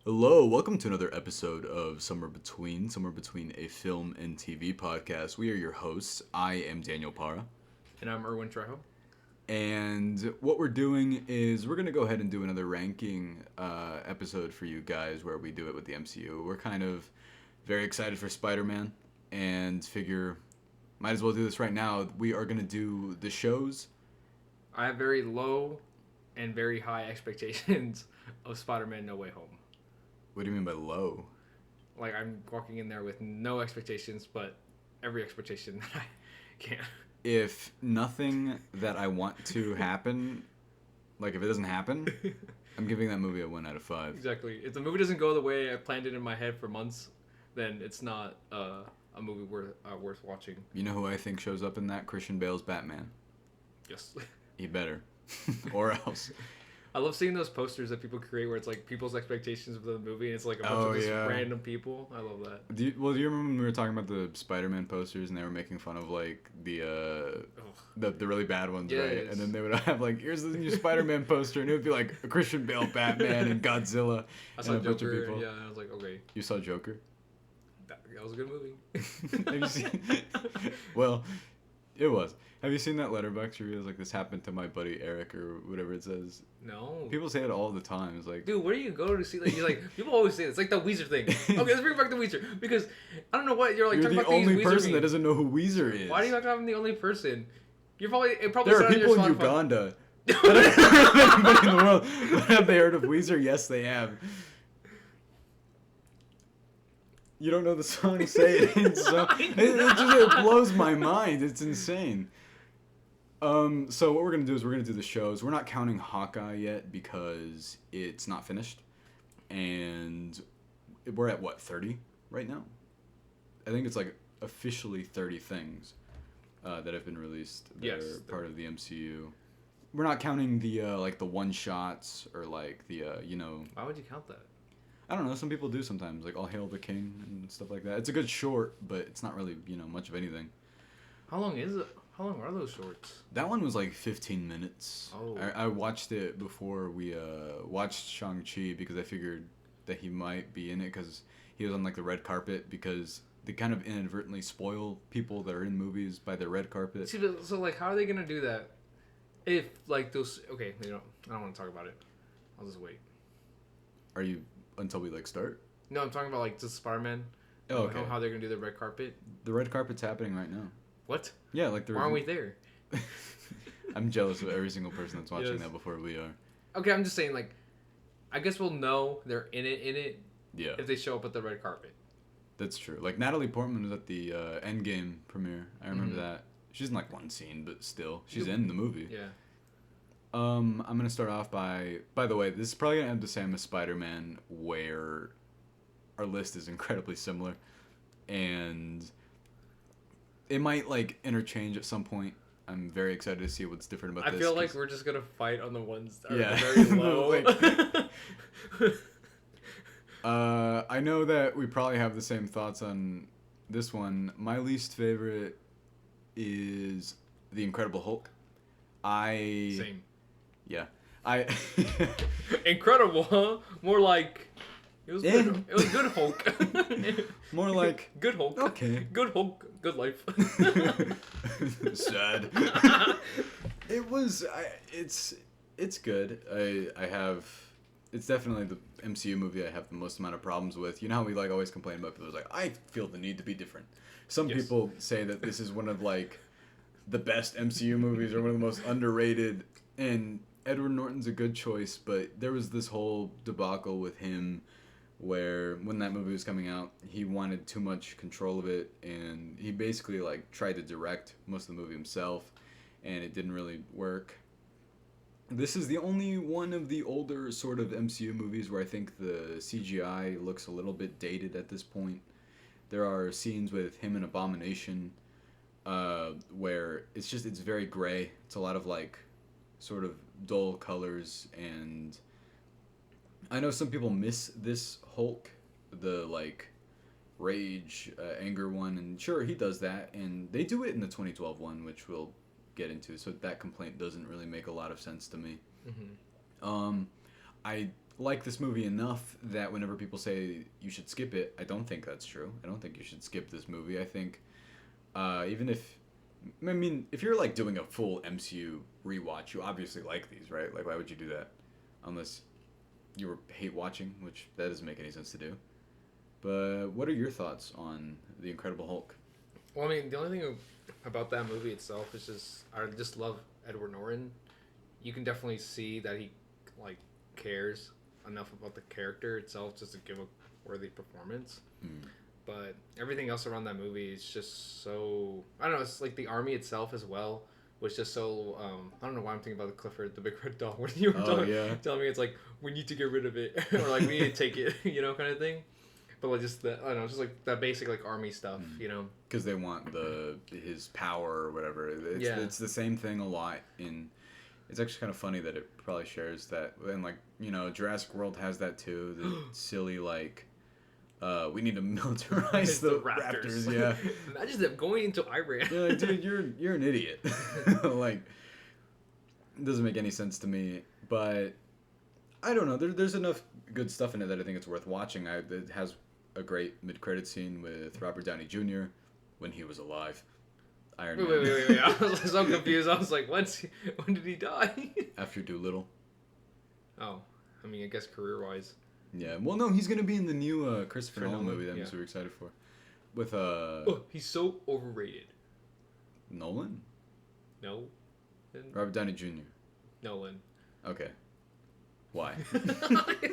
Hello, welcome to another episode of Somewhere Between a Film and TV podcast. We are your hosts. I am Daniel Para. And I'm Erwin Trejo. And what we're doing is we're going to go ahead and do another ranking episode for you guys where we do it with the MCU. We're kind of very excited for Spider-Man and figure might as well do this right now. We are going to do the shows. I have very low and very high expectations of Spider-Man No Way Home. What do you mean by low? Like, I'm walking in there with no expectations, but every expectation that I can. If nothing that I want to happen, like if it doesn't happen, I'm giving that movie a 1 out of 5. Exactly. If the movie doesn't go the way I planned it in my head for months, then it's not a movie worth watching. You know who I think shows up in that? Christian Bale's Batman. Yes. He better. Or else. I love seeing those posters that people create where it's like people's expectations of the movie and it's like a bunch of just random people. I love that. Do you remember when we were talking about the Spider-Man posters and they were making fun of like the really bad ones, yes. right? And then they would have like, here's the new Spider-Man poster, and it would be like a Christian Bale Batman and Godzilla. I saw and a bunch Joker, of people. yeah, I was like, okay. You saw Joker? That was a good movie. Have you seen? Well, it was. Have you seen that Letterboxd review? It's like, this happened to my buddy Eric or whatever it says. No. People say it all the time. It's like, dude, where do you go to see? Like, you're like, people always say it. It's like the Weezer thing. Okay, let's bring back the Weezer because I don't know what you're like. you're talking the about only these Weezer person that memes. doesn't know who Weezer is. Why do you like I'm the only person? You're probably There said are on your people in Spotify. Uganda that have heard of anybody in the world. But have they heard of Weezer? Yes, they have. You don't know the song? Say it. It blows my mind. It's insane. So what we're gonna do is we're gonna do the shows. We're not counting Hawkeye yet because it's not finished, and we're at what 30 right now. I think it's like officially 30 things that have been released that Yes. are part of the MCU. We're not counting the like the one shots or like the Why would you count that? I don't know. Some people do sometimes, like All Hail the King and stuff like that. It's a good short, but it's not really much of anything. How long is it? How long are those shorts? That one was like 15 minutes. Oh. I watched it before we watched Shang-Chi because I figured that he might be in it because he was on like the red carpet because they kind of inadvertently spoil people that are in movies by their red carpet. See, but, so like, how are they gonna do that? If like those, okay, I don't want to talk about it. I'll just wait. Are you until we like start? No, I'm talking about like just Spider-Man. Oh, okay. How they're gonna do the red carpet? The red carpet's happening right now. What? Yeah, like the. Why aren't we there? I'm jealous of every single person that's watching Yes. that before we are. Okay, I'm just saying, like, I guess we'll know they're in it Yeah, if they show up at the red carpet. that's true. Like Natalie Portman was at the Endgame premiere. I remember Mhm. that. She's in like one scene, but still, she's in the movie. Yeah. I'm gonna start off by the way, this is probably gonna end the same as Spider-Man, where our list is incredibly similar, and it might like interchange at some point. I'm very excited to see what's different about I this. feel like we're just gonna fight on the ones that are Yeah. very low. I know that we probably have the same thoughts on this one. My least favorite is The Incredible Hulk. Same. Yeah. I Incredible, huh? More like it was Yeah. good. It was good Hulk. more like good Hulk. okay. Good Hulk. Good life. Sad. It's good. I have it's definitely the MCU movie I have the most amount of problems with. You know how we like always complain about people like I feel the need to be different. Some Yes. people say that this is one of like the best MCU movies or one of the most underrated, and Edward Norton's a good choice, but there was this whole debacle with him where when that movie was coming out, he wanted too much control of it, and he basically like tried to direct most of the movie himself, and it didn't really work. This is the only one of the older sort of MCU movies where I think the CGI looks a little bit dated at this point. There are scenes with him and Abomination where it's very gray. It's a lot of like sort of dull colors, and I know some people miss this Hulk, the like rage, anger one, and sure he does that, and they do it in the 2012 one, which we'll get into. So that complaint doesn't really make a lot of sense to me. Mm-hmm. I like this movie enough that whenever people say you should skip it, I don't think that's true. I don't think you should skip this movie. I think even if if you're like doing a full MCU rewatch, you obviously like these, right? Like, why would you do that? Unless you hate watching, which that doesn't make any sense to do. But what are your thoughts on The Incredible Hulk? Well, I mean, the only thing about that movie itself is I just love Edward Norton. You can definitely see that he like cares enough about the character itself just to give a worthy performance. But everything else around that movie is just so, I don't know, it's like the army itself as well was just so I don't know why I'm thinking about the Clifford the Big Red Dog when you were telling me it's like we need to get rid of it or like we need to take it, kind of thing. But like just I don't know, just like that basic like army stuff, because they want his power or whatever. It's the same thing a lot in. It's actually kind of funny that it probably shares that, and like Jurassic World has that too. The silly like, we need to militarize the raptors. Yeah, imagine them going into Iran. Yeah, like, dude, you're an idiot. Like, it doesn't make any sense to me. But I don't know. There's enough good stuff in it that I think it's worth watching. It has a great mid-credit scene with Robert Downey Jr. when he was alive. Iron Man. Wait. I was so confused. I was like, when did he die? After Doolittle. Oh. I mean, I guess career-wise. Yeah. Well, no, he's going to be in the new Christopher Nolan movie that I'm super excited for. With, Oh, he's so overrated. Nolan? No. Robert Downey Jr. Nolan. Okay. Why?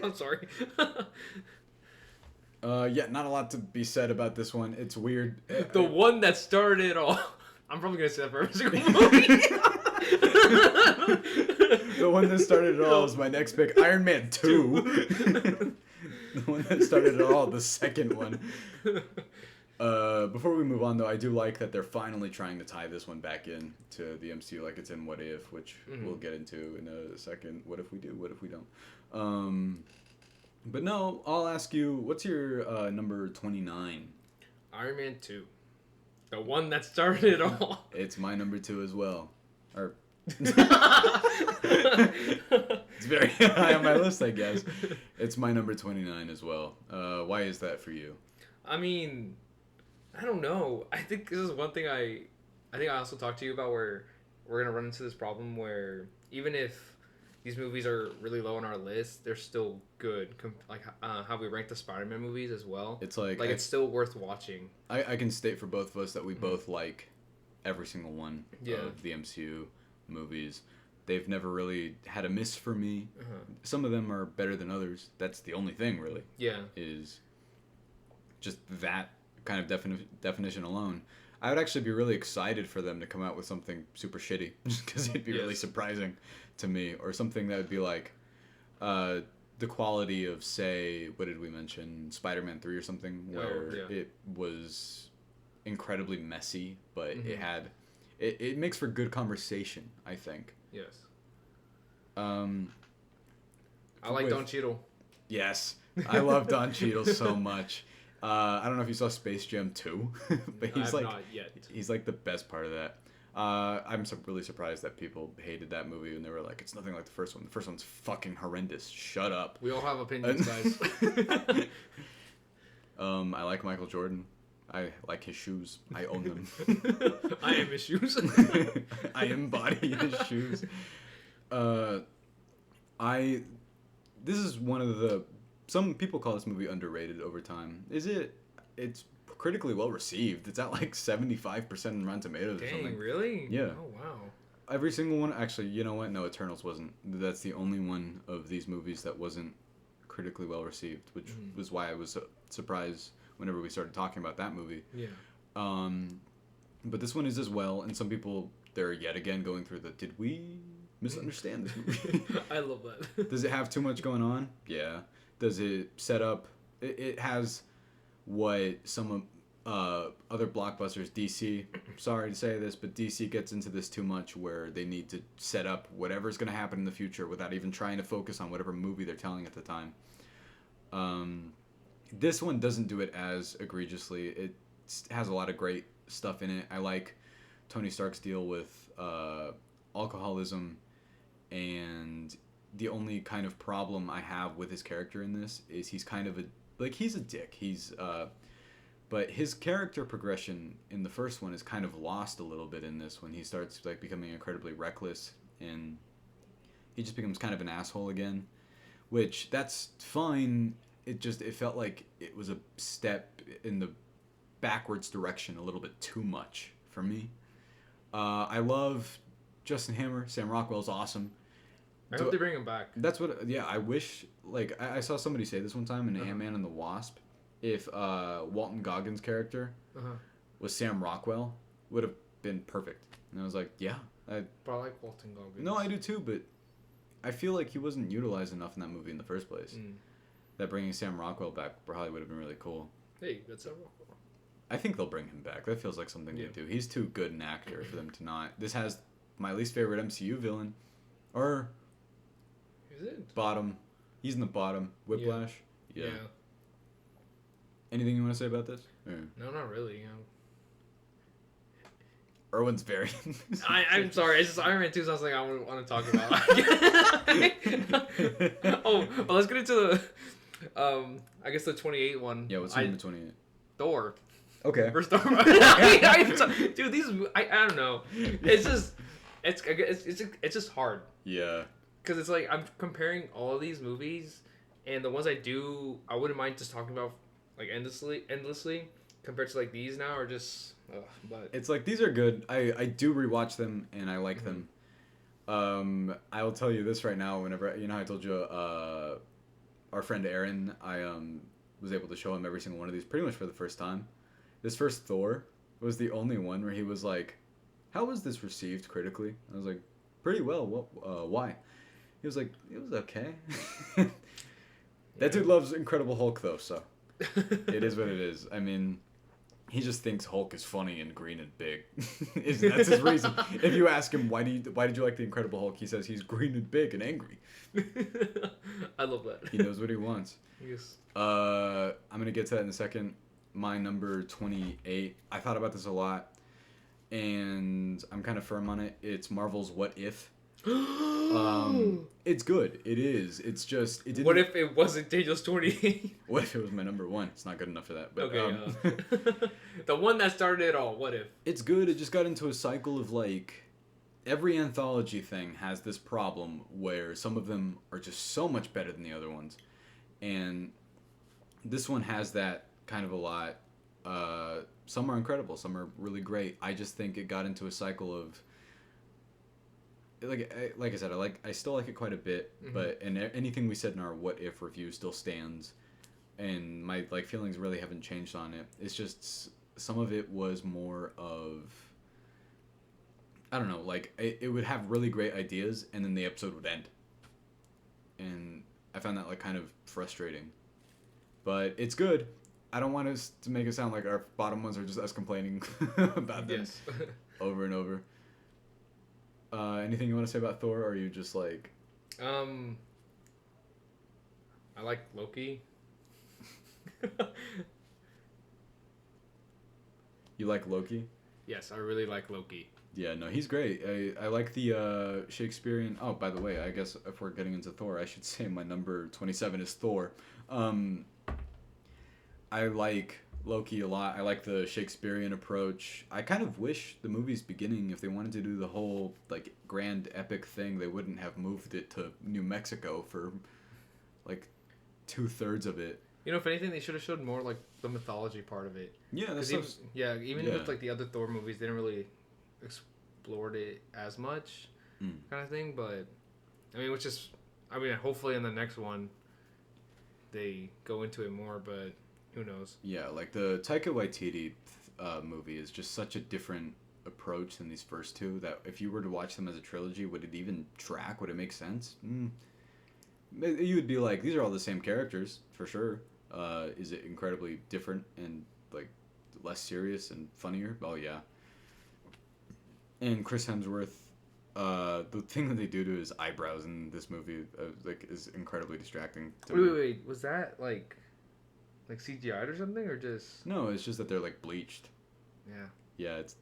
I'm sorry. Yeah, not a lot to be said about this one. It's weird. The one that started it all. I'm probably going to say that for every single movie. The one that started it all is my next pick. Iron Man 2. The one that started it all, the second one. Before we move on, though, I do like that they're finally trying to tie this one back in to the MCU like it's in What If, which we'll get into in a second. What if we do? What if we don't? But no, I'll ask you, what's your number 29? Iron Man 2. The one that started it all. It's my number 2 as well. Or it's very high on my list, I guess. It's my number 29 as well. Why is that for you? I mean, I don't know. I think this is one thing I also talked to you about where we're going to run into this problem where even if these movies are really low on our list, they're still good. Like how we rank the Spider-Man movies as well. It's like it's still worth watching. I can state for both of us that we both like every single one of the MCU movies. They've never really had a miss for me. Some of them are better than others. That's the only thing, really. Yeah. Is just that kind of definition alone. I would actually be really excited for them to come out with something super shitty, just because it'd be really surprising to me, or something that would be like the quality of, say, what did we mention, Spider-Man 3 or something, where it was incredibly messy, but it makes for good conversation, I think. Yes. I like Don Cheadle. Yes, I love Don Cheadle so much. I don't know if you saw Space Jam 2, but he's not yet. He's like the best part of that. I'm really surprised that people hated that movie and they were like, it's nothing like the first one. The first one's fucking horrendous. Shut up. We all have opinions, guys. I like Michael Jordan. I like his shoes. I own them. I am his shoes. I embody his shoes. This is one of the... Some people call this movie underrated over time. It's critically well received. It's at like 75% in Rotten Tomatoes or something. Really? Yeah. Oh, wow. Every single one. Actually, you know what? No, Eternals wasn't. That's the only one of these movies that wasn't critically well received, which was why I was surprised whenever we started talking about that movie. Yeah. But this one is as well, and some people, they're yet again going through did we misunderstand this movie? I love that. Does it have too much going on? Yeah. Does it set up... It has what some other blockbusters, DC... Sorry to say this, but DC gets into this too much where they need to set up whatever's going to happen in the future without even trying to focus on whatever movie they're telling at the time. This one doesn't do it as egregiously. It has a lot of great stuff in it. I like Tony Stark's deal with alcoholism and the only kind of problem I have with his character in this is he's kind of he's a dick. But his character progression in the first one is kind of lost a little bit in this when he starts like becoming incredibly reckless and he just becomes kind of an asshole again, which that's fine. It felt like it was a step in the backwards direction a little bit too much for me. I love Justin Hammer. Sam Rockwell's awesome. I hope they bring him back. That's what. Yeah, I wish. Like I saw somebody say this one time in Ant-Man and the Wasp. If Walton Goggins' character was Sam Rockwell, would have been perfect. And I was like, yeah. But I like Walton Goggins. No, I do too, but I feel like he wasn't utilized enough in that movie in the first place. That bringing Sam Rockwell back probably would have been really cool. Hey, that's Sam Rockwell. I think they'll bring him back. That feels like something they do. He's too good an actor for them to not. This has my least favorite MCU villain. Or... Is it? Bottom. He's in the bottom. Whiplash. Yeah. Anything you want to say about this? Or... No, not really. Erwin's very... I'm sorry. It's just Iron Man 2 sounds like I want to talk about. Well, let's get into the... I guess the 28 one. Yeah, what's number 28? Thor. Okay. First Thor. Dude, these... I don't know. It's just... It's just hard. Yeah. Because it's like, I'm comparing all of these movies, and the ones I wouldn't mind just talking about, like, endlessly, compared to, like, these now are just... but it's like, these are good. I do rewatch them, and I like them. I will tell you this right now, whenever... You know how I told you, our friend Aaron, I was able to show him every single one of these pretty much for the first time. This first Thor was the only one where he was like, how was this received critically? I was like, pretty well. What? Why? He was like, it was okay. That dude loves Incredible Hulk, though, so it is what it is. I mean, he just thinks Hulk is funny and green and big. That's his reason. If you ask him, why did you like the Incredible Hulk? He says he's green and big and angry. I love that. He knows what he wants. Yes. I'm going to get to that in a second. My number 28. I thought about this a lot, and I'm kind of firm on it. It's Marvel's What If. It's good. It is. It's just it didn't. What if it wasn't Daniel's 28? What if it was my number 1? It's not good enough for that. But, okay. The one that started it all. What if? It's good. It just got into a cycle of like every anthology thing has this problem where some of them are just so much better than the other ones, and this one has that kind of a lot. Some are incredible. Some are really great. I just think it got into a cycle of. Like I said, I still like it quite a bit, but anything we said in our What If review still stands, and my feelings really haven't changed on it. It's just some of it was more of I don't know, it would have really great ideas and then the episode would end, and I found that kind of frustrating. But it's good. I don't want us to make it sound like our bottom ones are just us complaining about them over and over. Anything you want to say about Thor, or are you just like... I like Loki. You like Loki? Yes, I really like Loki. Yeah, no, he's great. I like the Shakespearean... Oh, by the way, I guess if we're getting into Thor, I should say my number 27 is Thor. I like Loki a lot. I like the Shakespearean approach. I kind of wish the movie's beginning, if they wanted to do the whole grand epic thing, they wouldn't have moved it to New Mexico for 2/3 of it. You know, if anything, they should have showed more the mythology part of it. Yeah, that's even with the other Thor movies, they didn't really explored it as much, kind of thing. But I mean, hopefully in the next one they go into it more, but. Who knows? Yeah, the Taika Waititi movie is just such a different approach than these first two that if you were to watch them as a trilogy, would it even track? Would it make sense? You would be like, these are all the same characters, for sure. Is it incredibly different and less serious and funnier? Oh, yeah. And Chris Hemsworth, the thing that they do to his eyebrows in this movie is incredibly distracting to me. Wait, was that CGI'd or something, or just... No, it's just that they're bleached. Yeah. Yeah, it's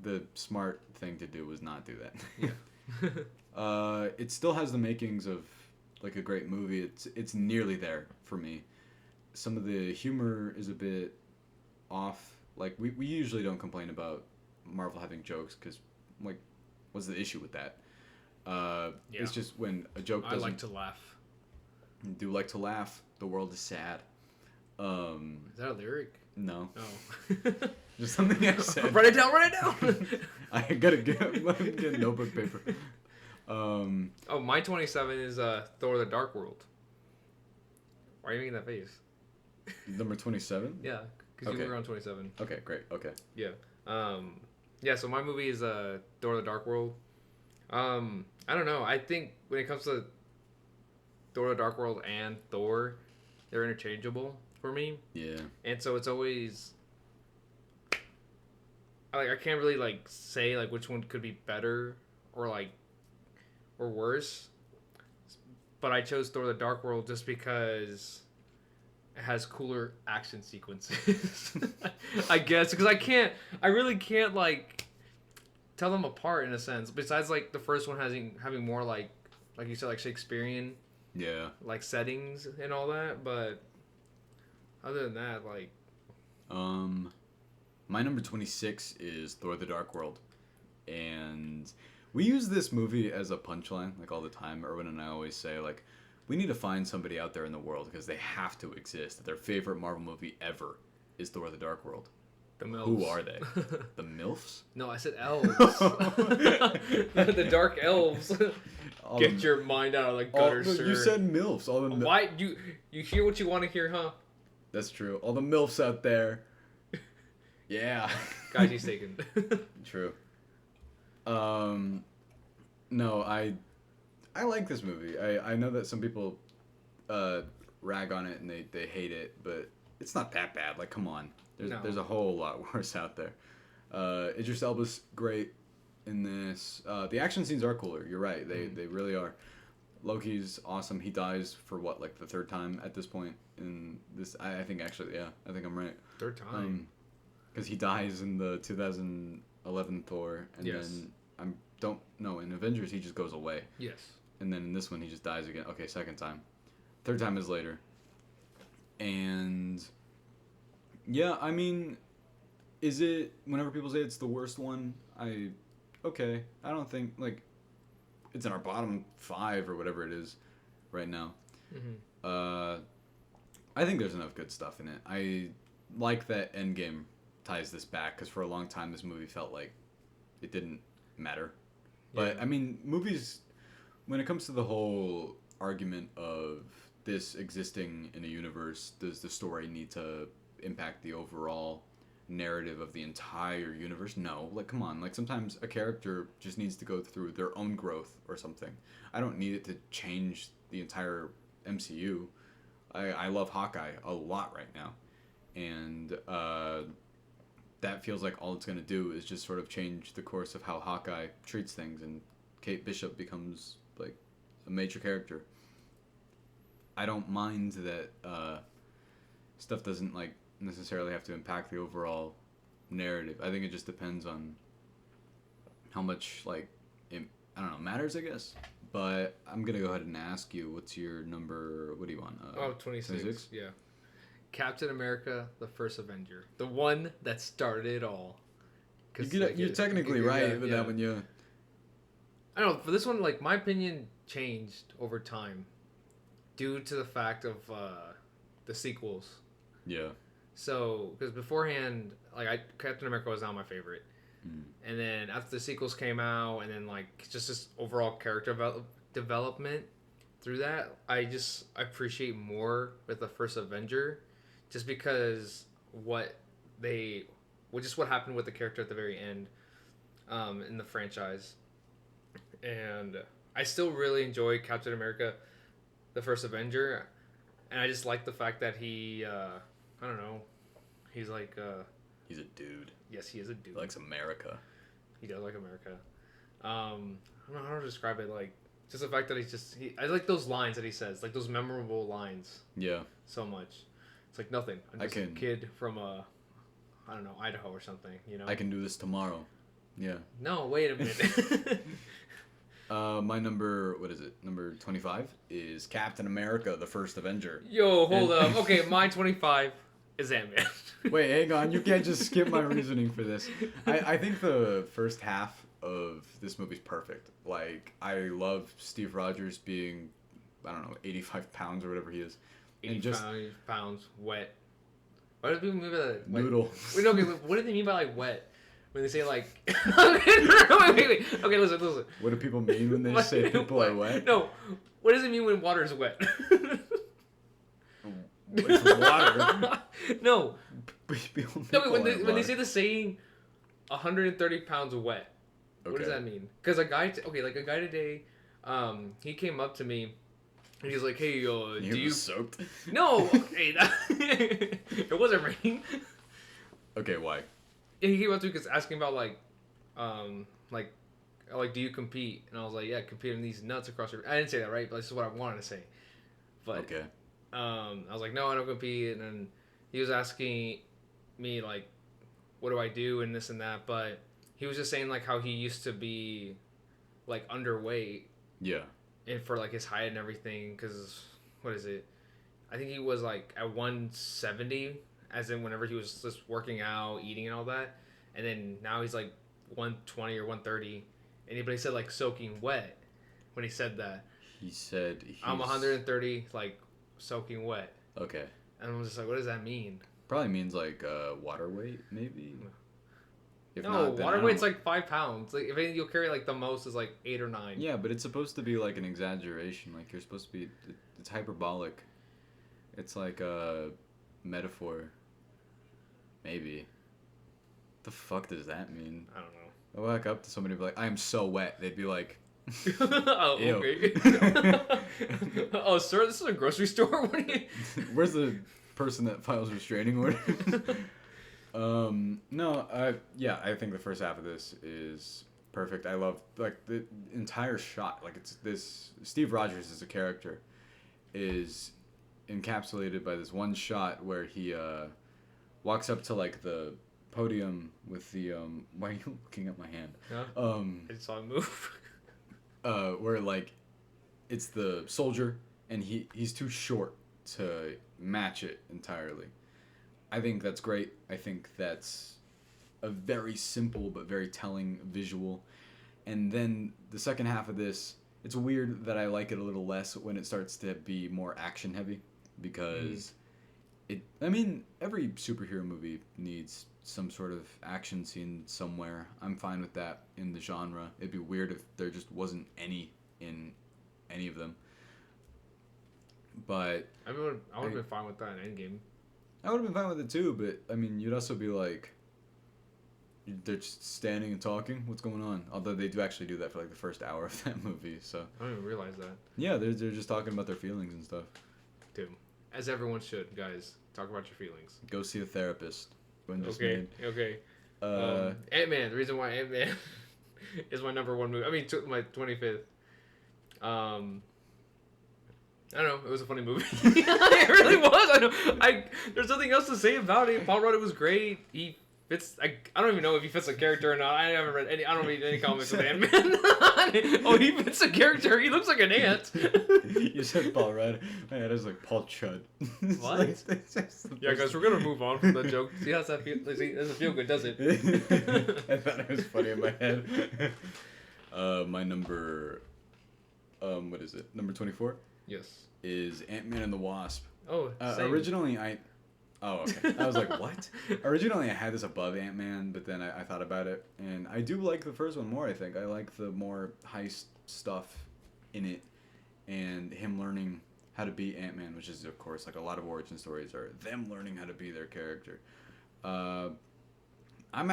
the smart thing to do was not do that. Yeah. It still has the makings of like a great movie. It's nearly there for me. Some of the humor is a bit off. Like we usually don't complain about Marvel having jokes because like what's the issue with that? Yeah. It's just when a joke I doesn't like to laugh. do like to laugh. The world is sad. Is that a lyric? No, Oh. just something I said. Write it down. Write it down. I gotta get notebook paper. Oh, my 27 is Thor: The Dark World. Why are you making that face? Number 27. Yeah, because Okay. you were on 27. Okay, great. Okay. Yeah. Yeah. So my movie is Thor: The Dark World. I don't know. I think when it comes to Thor: The Dark World and Thor, they're interchangeable for me, Yeah. and so it's always I can't really like say like which one could be better or like or worse. But I chose Thor: The Dark World just because it has cooler action sequences. I guess because I really can't like tell them apart in a sense. Besides, like the first one having more like you said, like Shakespearean Yeah. like settings and all that. But other than that, like My number 26 is Thor: The Dark World, and we use this movie as a punchline like all the time. Erwin and I always say like, we need to find somebody out there in the world because they have to exist. Their favorite Marvel movie ever is Thor: The Dark World. the MILFs. Who are they? The MILFs? No, I said elves. The dark elves. All Get the- your mind out of the all- gutter, no, sir. You said MILFs. All the Why you hear what you want to hear, huh? That's true. All the MILFs out there. Yeah. Guys, he's taken. True. No, I like this movie. I know that some people rag on it and they hate it, but it's not that bad. Like, come on. There's a whole lot worse out there. Idris Elba's great in this. The action scenes are cooler. You're right. They really are. Loki's awesome. He dies for what, like the third time at this point in this. I think actually, yeah, I think I'm right. Third time. Because he dies in the 2011 Thor, and Yes. then don't know in Avengers he just goes away, Yes. and then in this one he just dies again. Okay, second time, third time is later, and yeah, I mean, is it whenever people say it's the worst one? I don't think like it's in our bottom 5 or whatever it is right now. Mm-hmm. I think there's enough good stuff in it. I like that Endgame ties this back because for a long time this movie felt like it didn't matter. But Yeah. I mean, movies, when it comes to the whole argument of this existing in a universe, does the story need to impact the overall narrative of the entire universe? No. Like, come on. Like, sometimes a character just needs to go through their own growth or something. I don't need it to change the entire MCU. I love Hawkeye a lot right now. And that feels like all it's going to do is just sort of change the course of how Hawkeye treats things, and Kate Bishop becomes like a major character. I don't mind that stuff doesn't like necessarily have to impact the overall narrative. I think it just depends on how much like it, I don't know, matters, I guess. But I'm gonna go ahead and ask you, what's your number? What do you want? 26. 26? Yeah. Captain America, the First Avenger, the one that started it all. You're technically right with that one, yeah. I don't know. For this one, like my opinion changed over time, due to the fact of the sequels. Yeah. So, because beforehand, like Captain America was not my favorite, and then after the sequels came out, and then like just this overall character development through that, I appreciate more with the First Avenger, just because what happened with the character at the very end, in the franchise, and I still really enjoy Captain America, the First Avenger, and I just like the fact that he, I don't know, he's like, He's a dude. yes, he is a dude. He likes America. He does like America. I don't know how to describe it. Like, just the fact that I like those lines that he says, like those memorable lines, Yeah. so much. It's like nothing. I'm just a kid from I don't know, Idaho or something. You know. I can do this tomorrow. Yeah. No, wait a minute. My number, what is it? Number 25 is Captain America: The First Avenger. Yo, hold up. Okay, my 25 is Ant-Man. Wait, hang on. You can't just skip my reasoning for this. I think the first half of this movie's perfect. Like, I love Steve Rogers being, I don't know, 85 pounds or whatever he is. 85 pounds wet. What do people mean by that? Noodle. Wait, no, okay, what do they mean by like wet? When they say like, wait. Okay, listen. What do people mean when they say people are wet? No, what does it mean when water is wet? It's water. No. No, when they say the saying, 130 pounds wet. Okay. What does that mean? Because a guy today, he came up to me. And he's like, "Hey, do you soaked?" No, okay, it wasn't raining. Okay, why? And he came up to me because asking about do you compete? And I was like, yeah, compete in these nuts across your. I didn't say that right, but this is what I wanted to say. But okay. I was like, no, I don't compete. And then he was asking me like, what do I do and this and that. But he was just saying like how he used to be like underweight. Yeah. And for like his height and everything, because what is it? I think he was like at 170, as in whenever he was just working out, eating and all that. And then now he's like 120 or 130. And he said like soaking wet when he said that. He said I'm 130, like soaking wet. Okay. And I'm just like, what does that mean? Probably means like water weight, maybe. If no, water weight's like 5 pounds. Like if anything, you'll carry like the most is like 8 or 9. Yeah, but it's supposed to be like an exaggeration. Like you're supposed to be. It's hyperbolic. It's like a metaphor. Maybe. The fuck does that mean? I don't know. I walk up to somebody and be like, "I am so wet." They'd be like, "Oh, okay." Oh, sir, this is a grocery store. What are you? Where's the person that files restraining orders? No, I think the first half of this is perfect. I love like the entire shot. Like it's this Steve Rogers as a character is encapsulated by this one shot where he walks up to like the podium with the why are you looking at my hand? Huh? I just saw it move. Where like it's the soldier and he's too short to match it entirely. I think that's great. I think that's a very simple but very telling visual. And then the second half of this, it's weird that I like it a little less when it starts to be more action heavy because every superhero movie needs some sort of action scene somewhere. I'm fine with that in the genre. It'd be weird if there just wasn't any in any of them. But I would have been fine with that in Endgame. I would have been fine with it too, but I mean, you'd also be like, they're just standing and talking. What's going on? Although they do actually do that for like the first hour of that movie, so. I didn't even realize that. Yeah, they're just talking about their feelings and stuff. Dude, as everyone should, guys, talk about your feelings. Go see a therapist. Okay. Ant-Man. The reason why Ant-Man is my number one movie. I mean, my 25th. I don't know. It was a funny movie. It really was. I know. There's nothing else to say about it. Paul Rudd was great. He fits. I don't even know if he fits a character or not. I haven't read any. I don't read any comics with Ant-Man. Oh, he fits a character. He looks like an ant. You said Paul Rudd. My head is like Paul Chud. What? Yeah, guys, we're gonna move on from the joke. See how that feel? It doesn't feel good, does it? I thought it was funny in my head. My number. What is it? Number 24. Yes. Is Ant-Man and the Wasp. Oh, same. Originally, Oh, okay. I was like, what? Originally, I had this above Ant-Man, but then I thought about it, and I do like the first one more, I think. I like the more heist stuff in it, and him learning how to be Ant-Man, which is, of course, like a lot of origin stories are them learning how to be their character. I've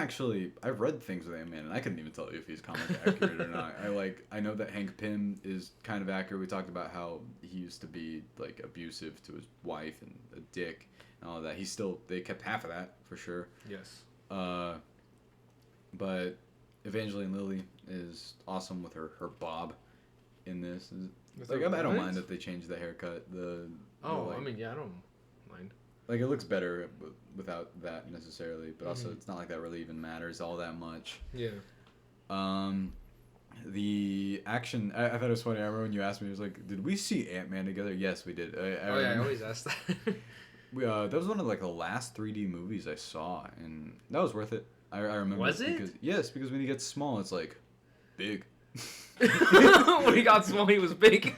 read things with Ant-Man, and I couldn't even tell you if he's comic accurate or not. I know that Hank Pym is kind of accurate. We talked about how he used to be like abusive to his wife and a dick and all of that. They kept half of that for sure. Yes. But Evangeline Lilly is awesome with her bob in this. Like I don't mind that they changed the haircut. I mean, yeah, I don't mind. Like it looks better without that necessarily, but also it's not like that really even matters all that much. Yeah. The action, I thought it was funny. I remember when you asked me, it was like, did we see Ant-Man together? Yes, we did. I remember. always ask that. That was one of like the last 3D movies I saw, and that was worth it. I remember. Was it? Because when he gets small, it's like big. When he got small, he was big.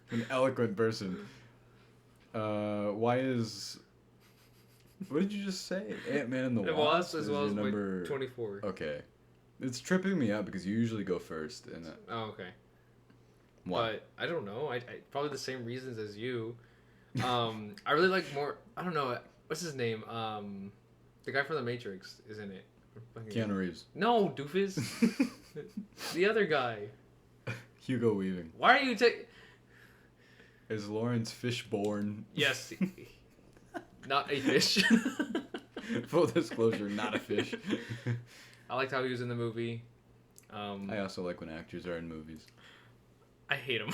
An eloquent person. Why is... What did you just say? Ant-Man and the Wasp as is well your as number... 24. Okay. It's tripping me out because you usually go first. And Oh, okay. why? But I don't know. I probably the same reasons as you. I really like more... I don't know. What's his name? The guy from The Matrix is in it. Keanu Reeves. No, doofus. The other guy. Hugo Weaving. Why are you taking... Is Lawrence Fishburne? Yes. Not a fish. Full disclosure, not a fish. I liked how he was in the movie. I also like when actors are in movies. I hate him.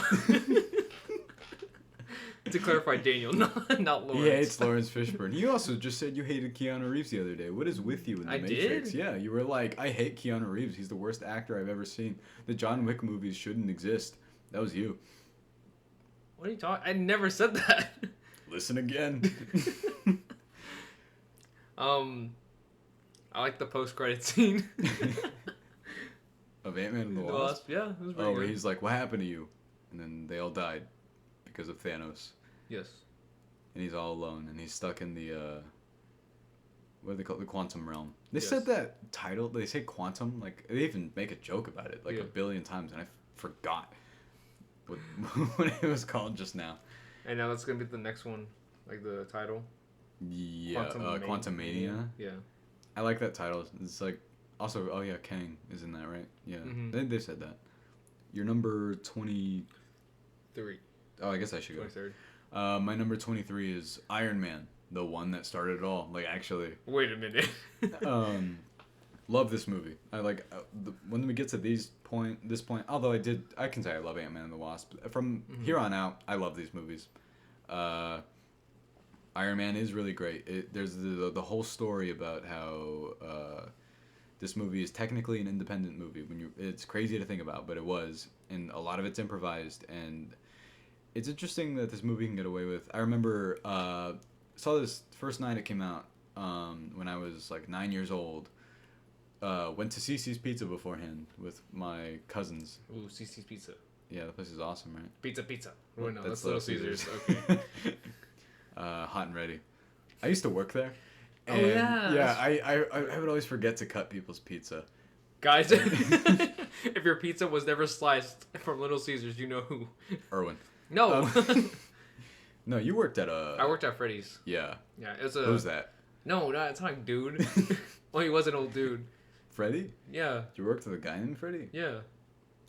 To clarify, Daniel, not Lawrence. He hates Lawrence Fishburne. You also just said you hated Keanu Reeves the other day. What is with you in The Matrix? Did? Yeah, you were like, I hate Keanu Reeves. He's the worst actor I've ever seen. The John Wick movies shouldn't exist. That was you. What are you talking? I never said that. Listen again. I like the post-credit scene. Of Ant-Man and the Wasp? Yeah, it was pretty Where good. he's like, what happened to you? And then they all died because of Thanos. Yes. And he's all alone, and he's stuck in the, what do they call it? The quantum realm. They Yes. said that title, they say quantum, like, they even make a joke about it, like, Yeah. a billion times, and I forgot what, what it was called just now. And now that's gonna be the next one, like the title. Yeah, Quantum Mania. Yeah. I like that title. It's like, also, oh yeah, Kang is in that, right? Yeah, Mhm. they said that. Your number 20... 3. Oh, I guess I should go. 23rd. My number 23 is Iron Man, the one that started it all. Like, actually. Wait a minute. Love this movie. I like when we get to this point. Although I can say I love Ant-Man and the Wasp. From here on out, I love these movies. Iron Man is really great. There's the whole story about how this movie is technically an independent movie. It's crazy to think about, but it was, and a lot of it's improvised. And it's interesting that this movie can get away with. I remember saw this first night it came out when I was like 9 years old. Went to CC's Pizza beforehand with my cousins. Ooh, CC's Pizza. Yeah, the place is awesome, right? Pizza. Oh, no, That's that's Little Caesars. Caesars. Okay. Hot and ready. I used to work there. Oh, And yeah. Yeah, I would always forget to cut people's pizza. Guys, if your pizza was never sliced from Little Caesars, you know who. Erwin. No. No, you worked at I worked at Freddy's. Yeah. Yeah, it was a... Who's that? No, it's not a dude. Well, he was an old dude. Freddy? Yeah. You worked with a guy named Freddy? Yeah.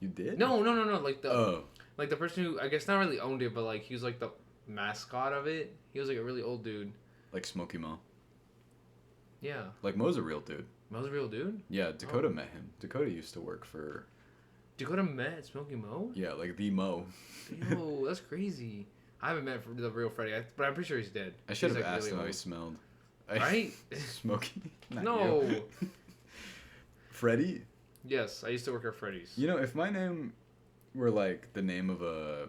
You did? No. Like the... Oh. Like the person who, I guess not really owned it, but like he was like the mascot of it. He was like a really old dude. Like Smokey Mo. Yeah. Like Mo's a real dude. Mo's a real dude? Yeah, Dakota met him. Dakota used to work for... Dakota met Smokey Mo? Yeah, like the Mo. Yo, that's crazy. I haven't met the real Freddy, but I'm pretty sure he's dead. I should have He's, like, asked really him how he old. smelled. Right? Smokey? Not No. you. Freddy? Yes, I used to work at Freddy's. You know, if my name were like the name of a...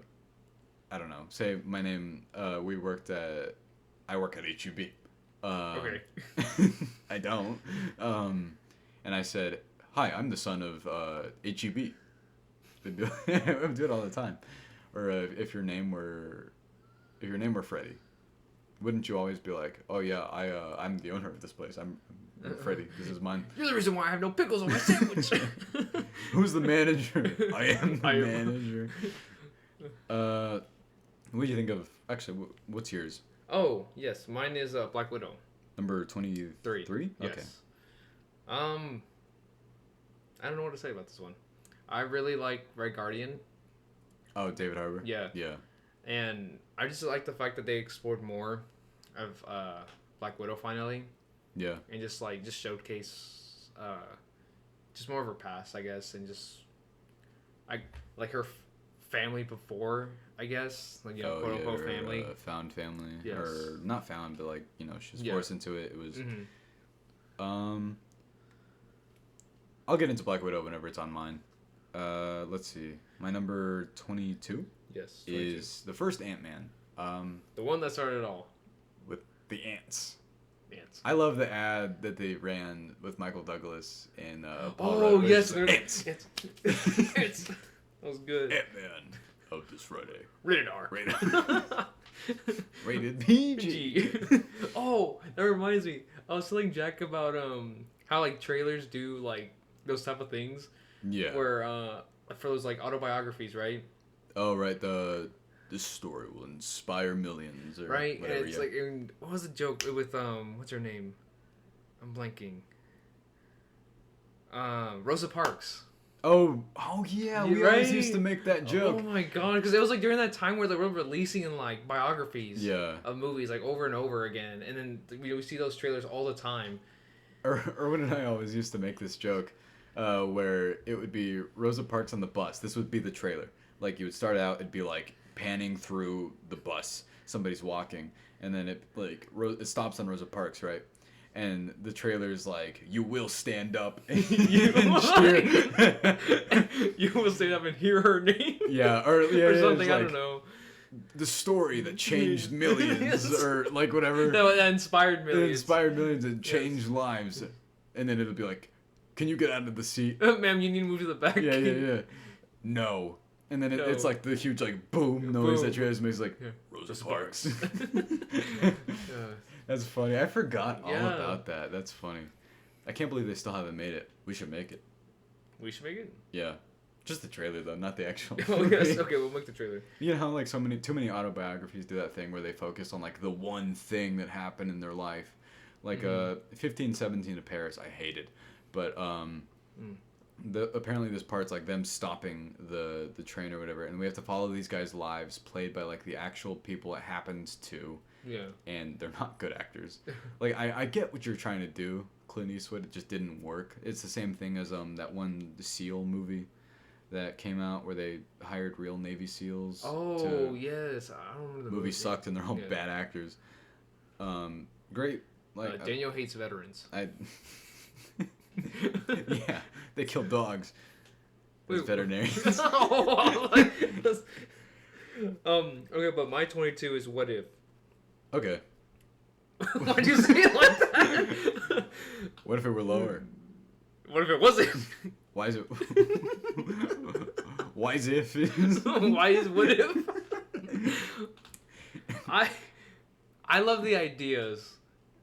I don't know. Say my name, I work at HEB. Okay. I don't. And I said, hi, I'm the son of HEB. I would do it all the time. Or if your name were Freddy, wouldn't you always be like, oh yeah, I'm the owner of this place. I'm Freddy. This is mine. You're the reason why I have no pickles on my sandwich. Who's the manager? I am the I am. manager. What do you think of... Actually, what's yours? Oh, yes. Mine is Black Widow. Number 23? Yes. Okay. I don't know what to say about this one. I really like Red Guardian. Oh, David Harbour? Yeah. Yeah. And I just like the fact that they explored more of Black Widow finally. Yeah. And just showcase just more of her past, I guess, and just like her family before, I guess, like, you know, quote unquote family. Found family. Yes. Or not found, but like, you know, she's Yeah. forced into it. It was I'll get into Black Widow whenever it's on mine. Let's see. My number 22 Yes. 22. is the first Ant-Man. The one that started it all. With the ants. Ants. I love the ad that they ran with Michael Douglas and Paul Oh Rudd, yes, ants. Ants. Ants. That was good. Ant-Man of this Friday. Rated R. Rated PG. Oh, that reminds me. I was telling Jack about how like trailers do like those type of things. Yeah. Where for those like autobiographies, right? Oh right, this story will inspire millions or right, whatever. and it's like, what was the joke with what's her name? I'm blanking. Rosa Parks. Oh yeah, we always right? used to make that joke. Oh my god, because it was like during that time where they were releasing like biographies of movies like over and over again, and then we see those trailers all the time. Erwin and I always used to make this joke where it would be Rosa Parks on the bus. This would be the trailer. Like you would start out, it'd be like panning through the bus, somebody's walking, and then it stops on Rosa Parks, right? And the trailer's like, you will stand up and cheer. You will stand up and hear her name. Yeah, or something. Like, I don't know. The story that changed millions, or like whatever. That inspired millions. It inspired millions and changed lives. And then it'll be like, can you get out of the seat? Ma'am, you need to move to the back. Yeah. No. And then it's like the huge like boom noise that Travis makes, like Rosa Parks. That's funny. I forgot all about that. That's funny. I can't believe they still haven't made it. We should make it. We should make it? Yeah. Just the trailer though, not the actual Oh yes, okay, we'll make the trailer. You know how like too many autobiographies do that thing where they focus on like the one thing that happened in their life. Like 1517 to Paris, I hated. But apparently this part's like them stopping the train or whatever, and we have to follow these guys' lives played by like the actual people it happens to. Yeah. And they're not good actors. Like I get what you're trying to do, Clint Eastwood. It just didn't work. It's the same thing as that one SEAL movie that came out where they hired real Navy SEAls. Oh yes, I don't remember the movie. Sucked and they're all bad actors. Great. Like Daniel hates veterans. Yeah, they kill dogs. As veterinarians. Okay, but my 22 is What If. Okay. Why'd you say it like that? What if it were lower? What if it wasn't? Why is it? Why is if? Why is What If? I love the ideas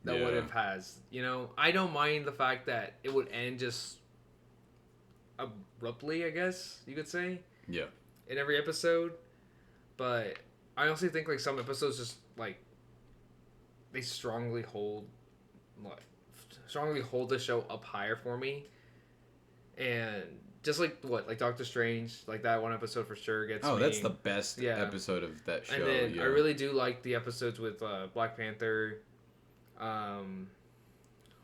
that What If has. You know, I don't mind the fact that it would end just abruptly, I guess you could say. Yeah. In every episode, but I honestly think like some episodes just like they strongly hold the show up higher for me, and just like Doctor Strange, like that one episode for sure gets. Oh, that's the best episode of that show. And then I really do like the episodes with Black Panther.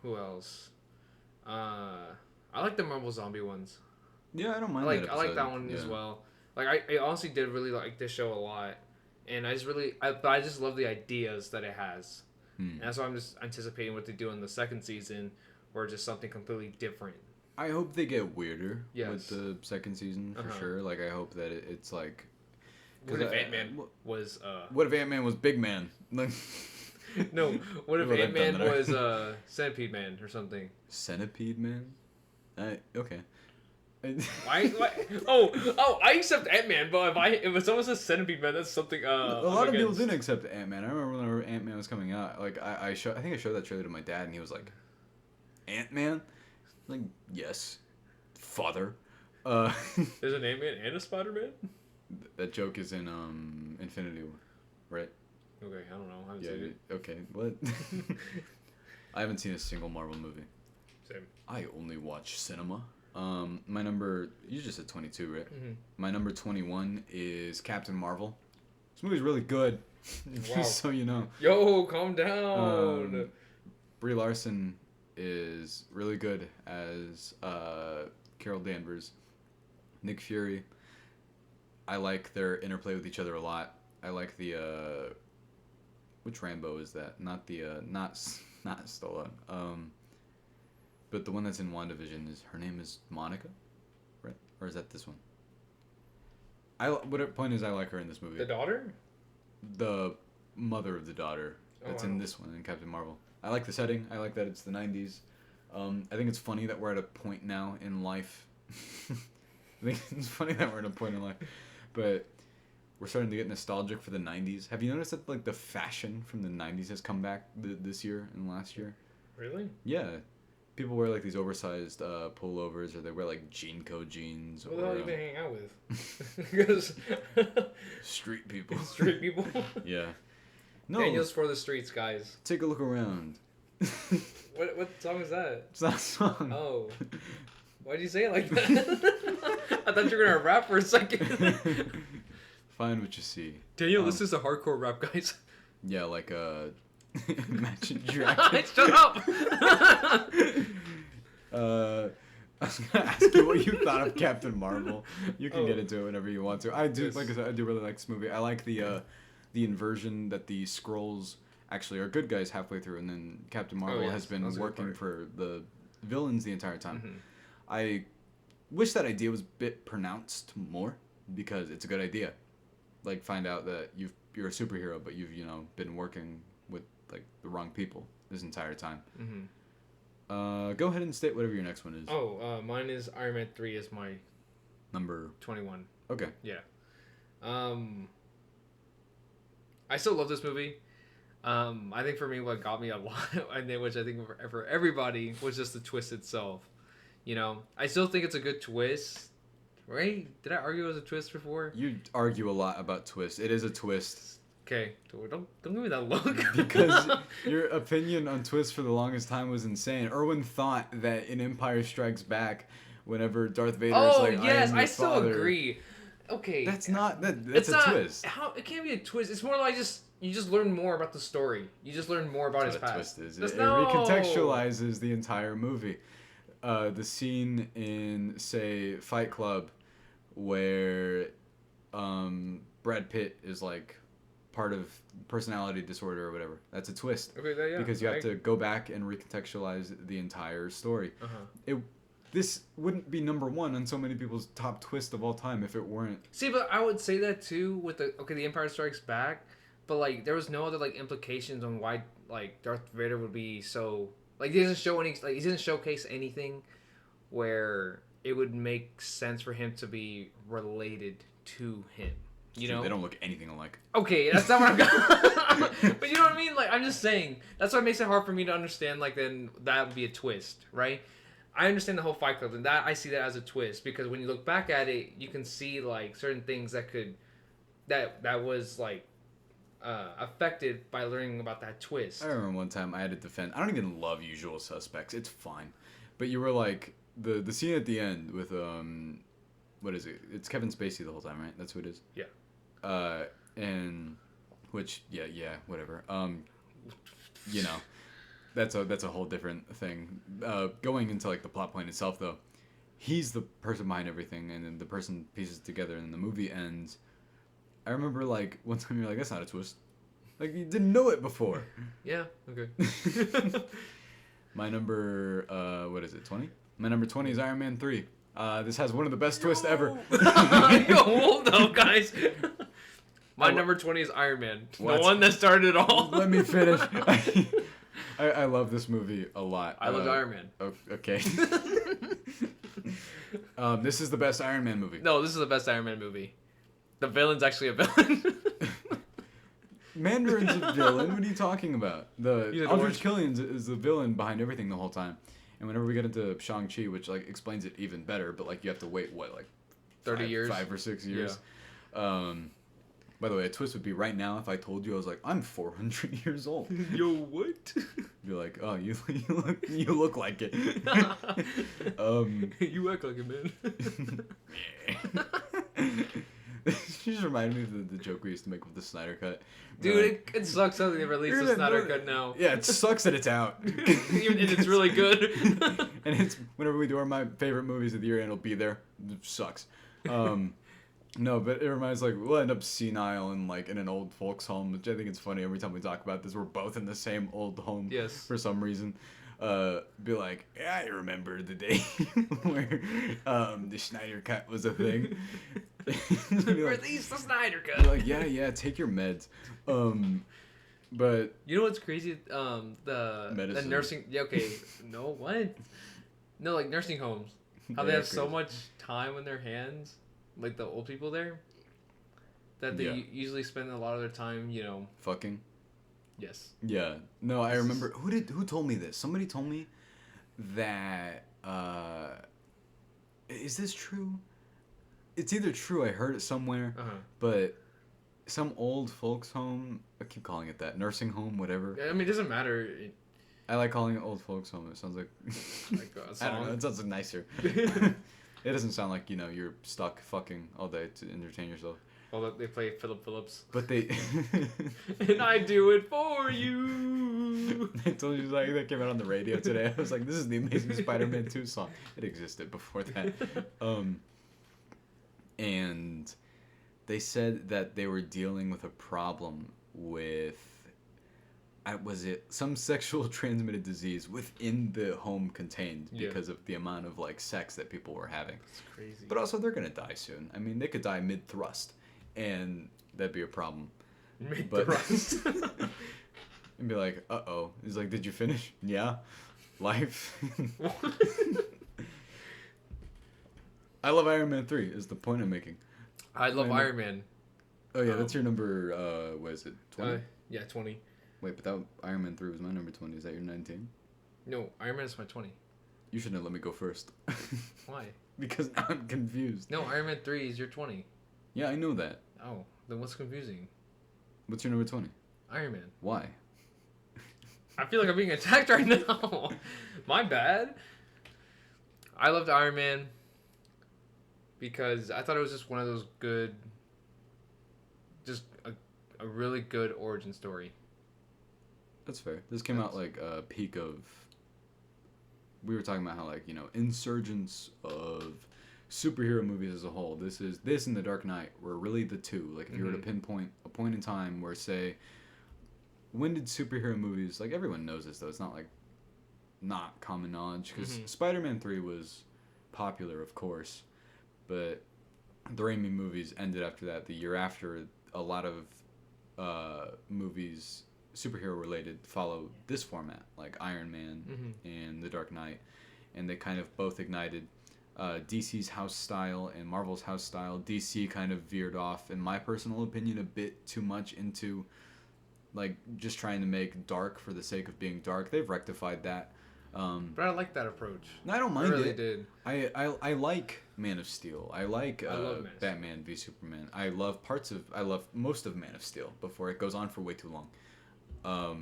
Who else? I like the Marvel Zombie ones. Yeah, I don't mind. I like that one as well. Like I honestly did really like this show a lot, and I just love the ideas that it has. And that's why I'm just anticipating what they do in the second season, or just something completely different. I hope they get weirder with the second season for sure. Like I hope that it's like. What if Ant-Man was? What if Ant-Man was Big Man? No. What if Ant-Man was Centipede Man or something? Centipede Man? Okay. Why? Oh! I accept Ant-Man, but if someone says Centipede Man, that's something. A lot of people didn't accept Ant-Man. I remember whenever Ant-Man was coming out, like I think I showed that trailer to my dad, and he was like, "Ant-Man?" Like, yes, father. There's an Ant-Man and a Spider-Man. That joke is in Infinity War, right? Okay, I don't know. I haven't seen it. Okay, what? I haven't seen a single Marvel movie. Same. I only watch cinema. My number, you just said 22, right? Mm-hmm. My number 21 is Captain Marvel. This movie's really good. Wow. So you know. Yo, calm down. Brie Larson is really good as Carol Danvers. Nick Fury. I like their interplay with each other a lot. I like the which Rambo is that? Not the not Stallone. but the one that's in WandaVision is her name is Monica, right? Or is that this one? What point is I like her in this movie? The daughter? The mother of the daughter that's in this one in Captain Marvel. I like the setting. I like that it's the 90s. I think it's funny that we're at a point now in life. I think it's funny that we're at a point in life, but we're starting to get nostalgic for the 90s. Have you noticed that like the fashion from the 90s has come back this year and last year? Really? Yeah. People wear like these oversized pullovers, or they wear like Jeanco jeans. What the hell you been hanging out with? Because street people. Street people. Yeah. No. Daniel's for the streets, guys. Take a look around. What song is that? It's not a song. Oh. Why'd you say it like that? I thought you were gonna rap for a second. Find what you see. Daniel, this is a hardcore rap, guys. Yeah, like Imagine Dragons. Shut up! I was gonna ask you what you thought of Captain Marvel. You can get into it whenever you want to. I do, like I said, I do really like this movie. I like the inversion that the Skrulls actually are good guys halfway through, and then Captain Marvel has been working for the villains the entire time. Mm-hmm. I wish that idea was a bit pronounced more, because it's a good idea. Like, find out that you're a superhero, but you've been working with like the wrong people this entire time. Mm-hmm. Go ahead and state whatever your next one is. Mine is Iron Man 3 is my number 21. Okay. Yeah. I still love this movie. I think for me, what got me a lot, which I think for everybody, was just the twist itself. I still think it's a good twist. Right? Did I argue it was a twist before? You argue a lot about twist. It is a twist. Okay, don't give me that look. Because your opinion on twist for the longest time was insane. Erwin thought that in Empire Strikes Back, whenever Darth Vader is like, yes, I still agree. Okay, that's a twist. How it can't be a twist? It's more like you just learn more about the story. You just learn more about his past. Twist is. It recontextualizes the entire movie. The scene in, say, Fight Club, where Brad Pitt is like part of personality disorder or whatever. That's a twist. Okay, yeah. Because you have to go back and recontextualize the entire story. Uh-huh. This wouldn't be number one on so many people's top twist of all time if it weren't. See, but I would say that too with the Empire Strikes Back, but like there was no other like implications on why like Darth Vader would be so like he didn't showcase anything where it would make sense for him to be related to him. They don't look anything alike. Okay, that's not what I'm going. But you know what I mean? Like, I'm just saying. That's what makes it hard for me to understand. Like, then that would be a twist, right? I understand the whole Fight Club, and I see that as a twist because when you look back at it, you can see like certain things that was like affected by learning about that twist. I remember one time I had to defend. I don't even love Usual Suspects. It's fine, but you were like the scene at the end with what is it? It's Kevin Spacey the whole time, right? That's who it is. Yeah. And which whatever. That's a whole different thing. Going into like the plot point itself though, he's the person behind everything, and then the person pieces it together, and the movie ends. I remember like one time you're like, that's not a twist. Like you didn't know it before. Yeah. Okay. My number what is it? 20? My number 20 is Iron Man 3. This has one of the best twists ever. Hold up, guys. My number 20 is Iron Man. What? The one that started it all. Let me finish. I love this movie a lot. I love Iron Man. Okay. This is the best Iron Man movie. No, this is the best Iron Man movie. The villain's actually a villain. Mandarin's a villain? What are you talking about? Aldrich Killian is the villain behind everything the whole time. And whenever we get into Shang-Chi, which like explains it even better, but like you have to wait 30 years? 5 or 6 years. Yeah. By the way, a twist would be right now if I told you I was like, I'm 400 years old. Yo, what? Be like, oh, you look like it. You act like it, man. She just reminded me of the joke we used to make with the Snyder Cut. Dude, it sucks that they released the Snyder Cut now. Yeah, it sucks that it's out. And it's really good. And it's whenever we do my favorite movies of the year, and it'll be there. It sucks. No, but it reminds we'll end up senile in an old folks home, which I think it's funny every time we talk about this. We're both in the same old home. Yes. For some reason. be like, yeah, I remember the day where the Schneider cut was a thing. Release the Snyder Be Cut. like, yeah, take your meds. But You know what's crazy? The medicine. nursing. Yeah, okay. No, what? No, like nursing homes. How they are have so crazy. much time on their hands, like the old people there, that they Yeah. usually spend a lot of their time, Fucking. Yes. Yeah. No, I remember. Who told me this? Somebody told me that. Is this true? It's either true. I heard it somewhere, but some old folks home. I keep calling it that. Nursing home, whatever. I mean, it doesn't matter. I like calling it old folks home. It sounds like. Like a I don't know. song. It sounds nicer. It doesn't sound like you're stuck fucking all day to entertain yourself. Well, they play Philip Phillips. But they. And I do it for you. I told you like that came out on the radio today. I was like, this is the Amazing Spider-Man 2 song. It existed before that. And they said that they were dealing with a problem with was it some sexual transmitted disease within the home contained because of the amount of like sex that people were having. That's crazy. But also they're gonna die soon. I mean, they could die mid thrust, and that'd be a problem. Mid thrust. And be like, uh-oh. He's like, did you finish? Yeah. Life. I love Iron Man 3 is the point I'm making. I love Iron Man. Oh yeah, that's your number, what is it, 20? Yeah, 20. Wait, but that Iron Man 3 was my number 20. Is that your 19? No, Iron Man is my 20. You shouldn't have let me go first. Why? Because now I'm confused. No, Iron Man 3 is your 20. Yeah, I know that. Oh, then what's confusing? What's your number 20? Iron Man. Why? I feel like I'm being attacked right now. My bad. I loved Iron Man because I thought it was just one of those good, just a really good origin story. That's fair. This came out like a peak of. We were talking about how like insurgents of superhero movies as a whole. This and The Dark Knight were really the two. Like if you were to pinpoint a point in time where say, when did superhero movies, like everyone knows this though. It's not like not common knowledge because Spider-Man 3 was popular, of course, but the Raimi movies ended after that. The year after, a lot of movies superhero related follow this format, like Iron Man and The Dark Knight, and they kind of both ignited DC's house style and Marvel's house style. DC kind of veered off, in my personal opinion, a bit too much into like just trying to make dark for the sake of being dark. They've rectified that. But I like that approach. I don't mind it. I really did. I like Man of Steel. I like love Batman v Superman. I love most of Man of Steel before it goes on for way too long. I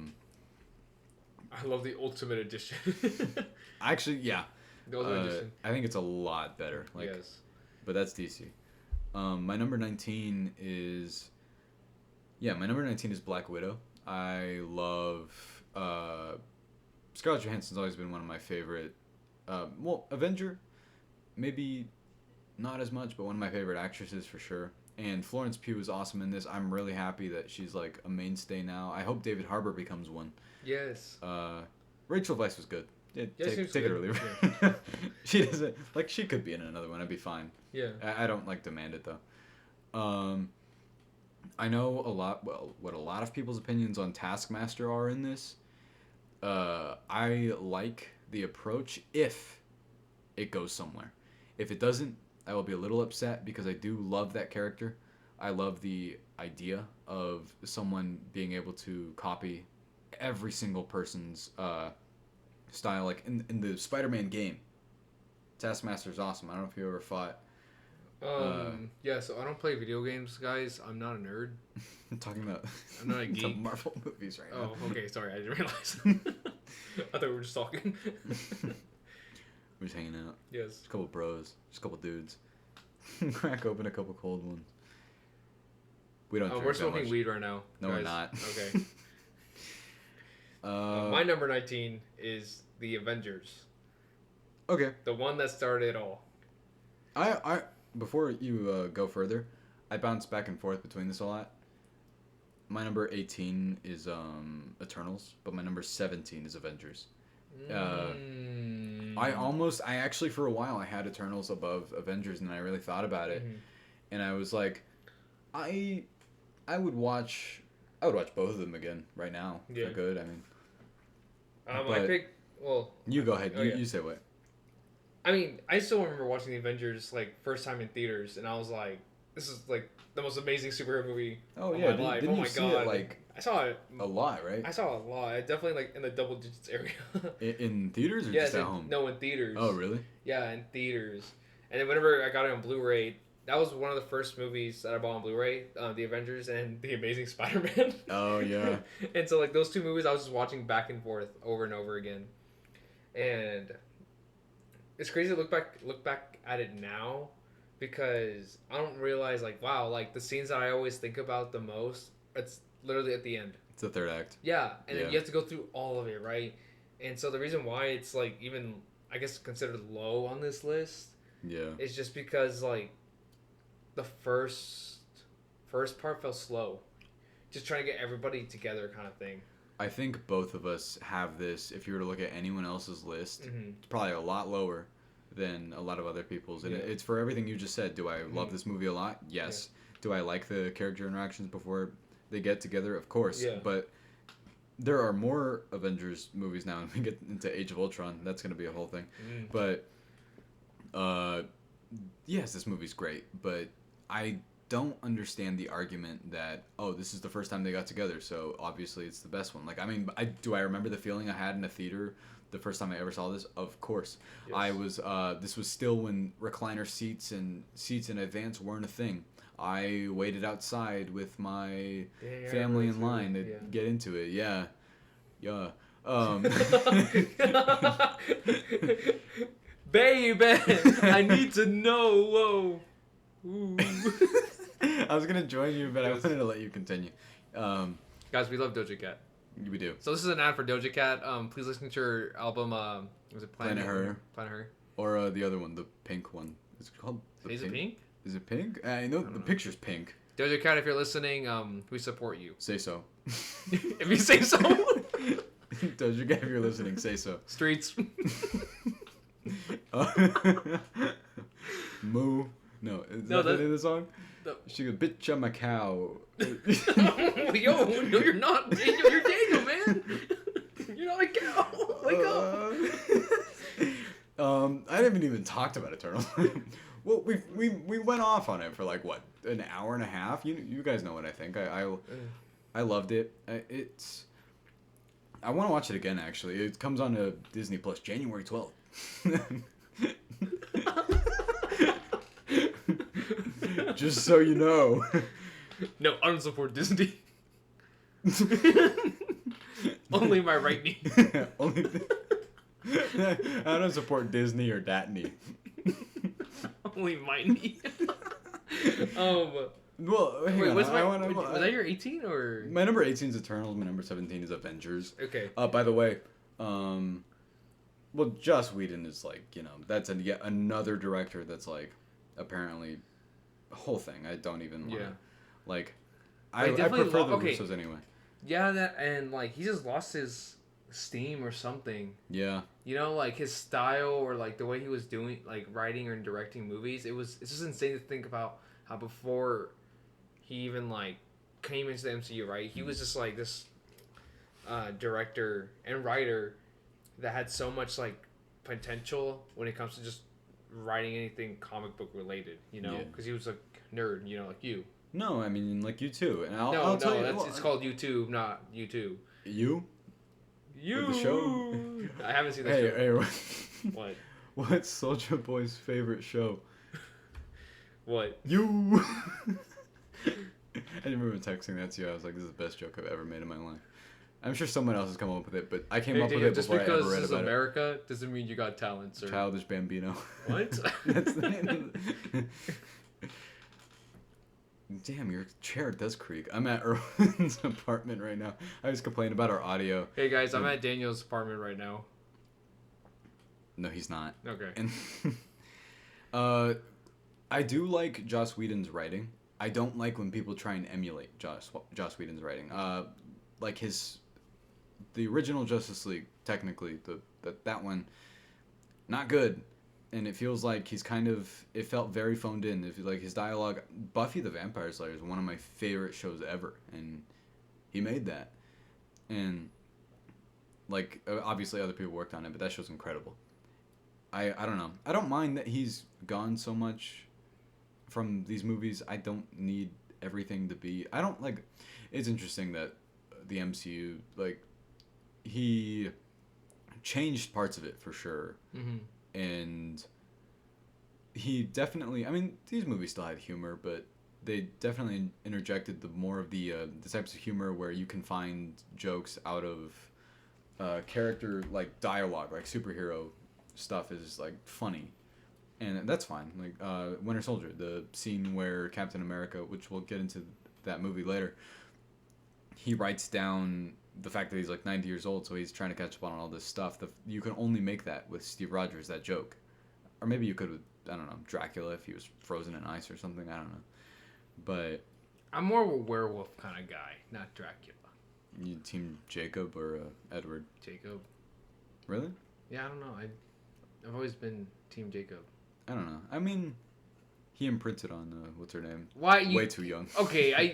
love the Ultimate Edition. Actually, yeah. The Ultimate Edition. I think it's a lot better. Like, yes. But that's DC. My number 19 is... Yeah, my number 19 is Black Widow. I love... Scarlett Johansson's always been one of my favorite... Avenger, maybe not as much, but one of my favorite actresses for sure. And Florence Pugh is awesome in this. I'm really happy that she's like a mainstay now. I hope David Harbour becomes one. Yes. Rachel Weisz was good. Take it it or leave it. Yeah. She doesn't like. She could be in another one. I'd be fine. Yeah. I don't like demand it though. I know a lot. Well, what a lot of people's opinions on Taskmaster are in this. I like the approach if it goes somewhere. If it doesn't, I will be a little upset because I do love that character. I love the idea of someone being able to copy every single person's style. Like in the Spider-Man game, Taskmaster's awesome. I don't know if you ever fought. Yeah, so I don't play video games, guys. I'm not a nerd. I'm talking about I'm not a geek. Marvel movies right now. Oh, okay. Sorry, I didn't realize. I thought we were just talking. We're just hanging out. Yes. Just a couple bros. Just a couple dudes. Crack open a couple cold ones. We don't drink we're that smoking much. weed right now. No, guys. we're not. Okay. My number 19 is the Avengers. Okay. The one that started it all. I before you go further, I bounce back and forth between this a lot. My number 18 is Eternals, but my number 17 is Avengers. Uh, I actually for a while I had Eternals above Avengers, and I really thought about it, Mm-hmm. and I was like, I, I would watch, I would watch both of them again right now if I Yeah. could. I mean, I but picked. Well, you go ahead. oh You yeah. you say what? I mean, I still remember watching the Avengers like first time in theaters, and I was like, "This is like the most amazing superhero movie Oh of yeah, my life." didn't Oh you my see god! it like I saw it. a lot, right? I saw a lot. Definitely like in the double digits area. In theaters or Yes, just at home? no, in theaters. Oh really? Yeah, in theaters. And then whenever I got it on Blu-ray, that was one of the first movies that I bought on Blu-ray, The Avengers and The Amazing Spider-Man. Oh yeah. And so like those two movies, I was just watching back and forth over and over again, and it's crazy to look back at it now, because I don't realize like wow, like the scenes that I always think about the most, it's literally at the end. It's the third act. Yeah, and Yeah. then you have to go through all of it, right? And so the reason why it's like even I guess considered low on this list Yeah. is just because like the first part felt slow, just trying to get everybody together, kind of thing. I think both of us have this. If you were to look at anyone else's list, Mm-hmm. it's probably a lot lower than a lot of other people's. And Yeah. it's for everything you just said. Do I love Mhm. this movie a lot? Yes. Do I like the character interactions before they get together? Of course. Yeah. But there are more Avengers movies now, and we get into Age of Ultron. That's going to be a whole thing. Mm. But, yes, this movie's great. But I don't understand the argument that, oh, this is the first time they got together, so obviously it's the best one. Like, I mean, do I remember the feeling I had in a theater the first time I ever saw this? Of course. Yes. I was, this was still when recliner seats in advance weren't a thing. I waited outside with my Yeah, family me in too. line to Yeah. get into it. Yeah. Yeah. Baby, I need to know. Whoa. Ooh. I was gonna join you, but I Yes. wanted to let you continue. Guys, we love Doja Cat. We do. So this is an ad for Doja Cat. Please listen to her album. Was it Planet Her. Planet Her. Or the other one, the pink one. Is it called? The Is it pink? Is it pink? I know the know. picture's pink. Doja Cat, if you're listening, we support you. Say so. If you say so. Doja Cat, if you're listening, say so. Streets. Moo. No, is No, that the name of the song? No. She goes, bitch, I'm a cow. Yo, no, you're not. Daniel, you're Daniel, man. You're not a cow. Wake up. I haven't even talked about Eternal. Well, we went off on it for like what, an hour and a half. You guys know what I think. I loved it. I want to watch it again. Actually, it comes on to Disney Plus January 12th. Just so you know. No, I don't support Disney. Only my right knee. Only. I don't support Disney or Datney. Only my knee. Well, hang Wait, on. was I that your 18 or? My number 18 is Eternals. My number 17 is Avengers. Okay. By the way, well, Joss Whedon is like, that's yet another director that's like, apparently, a whole thing. I don't even want to, Yeah. like, But I definitely prefer the okay. Russos anyway. Yeah, that and like he just lost his steam or something. Yeah. Like his style or like the way he was doing like writing or directing movies. It's just insane to think about how before he even like came into the MCU, right? He was just like this director and writer that had so much like potential when it comes to just writing anything comic book related, Yeah. because he was a nerd, like you. No, I mean, like, you too. And No, I'll tell you. it's called YouTube, not YouTube. You? You. The show? I haven't seen that Hey, show. hey, What? what's Soulja Boy's favorite show? What? You! I remember texting that to you. I was like, this is the best joke I've ever made in my life. I'm sure someone else has come up with it, but I came up with it Just before I because ever read this is about America doesn't mean you got talent, sir. it. Childish Bambino. What? That's the name of it. Damn, your chair does creak. I'm at Erwin's apartment right now. I was complaining about our audio. Hey guys, I'm at Daniel's apartment right now. No, he's not. Okay. And I do like Joss Whedon's writing. I don't like when people try and emulate Joss Whedon's writing. Like his the original Justice League, technically, that one, not good. And it feels like he's kind of, it felt very phoned in. If like his dialogue, Buffy the Vampire Slayer is one of my favorite shows ever, and he made that. And like obviously other people worked on it, but that show's incredible. I don't know. I don't mind that he's gone so much from these movies. I don't need everything to be. I don't like. It's interesting that the MCU like he changed parts of it for sure, and he definitely. I mean, these movies still had humor, but they definitely interjected the more of the types of humor where you can find jokes out of character like dialogue, like superhero stuff is like funny, and that's fine. Like Winter Soldier, the scene where Captain America, which we'll get into that movie later, he writes down the fact that he's like 90 years old, so he's trying to catch up on all this stuff. You can only make that with Steve Rogers, that joke, or maybe you could with, I don't know, Dracula if he was frozen in ice or something. I don't know, but I'm more of a werewolf kind of guy, not Dracula. You team Jacob or Edward? Jacob. Really? Yeah, I don't know. I've always been Team Jacob. I don't know. I mean, he imprinted on what's her name? Why? Way too young. Okay,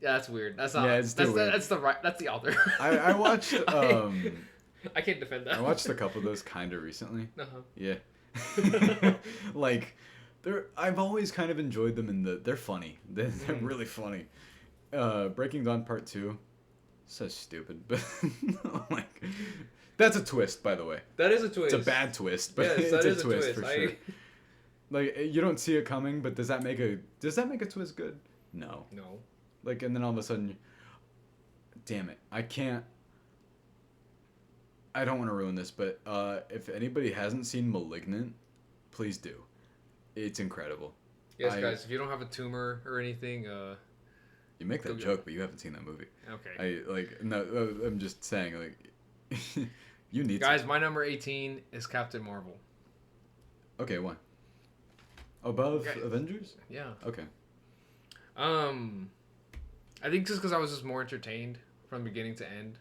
yeah, that's weird. That's not. Yeah, it's too weird. That's the author. I watched. I can't defend that. I watched a couple of those kind of recently. Yeah. Like, I've always kind of enjoyed them they're funny. They're really funny. Breaking Dawn Part 2. So stupid, but like. That's a twist, by the way. That is a twist. It's a bad twist, but yes, it's a twist for sure. Like you don't see it coming, but does that make a twist good? No. No. Like and then all of a sudden, damn it! I don't want to ruin this, but if anybody hasn't seen *Malignant*, please do. It's incredible. Yes, guys. If you don't have a tumor or anything, you make that joke, but you haven't seen that movie. Okay. I'm just saying like. You need guys. My number 18 is Captain Marvel. Okay, why? Above Avengers? Yeah. Okay. I think just because I was just more entertained from beginning to end,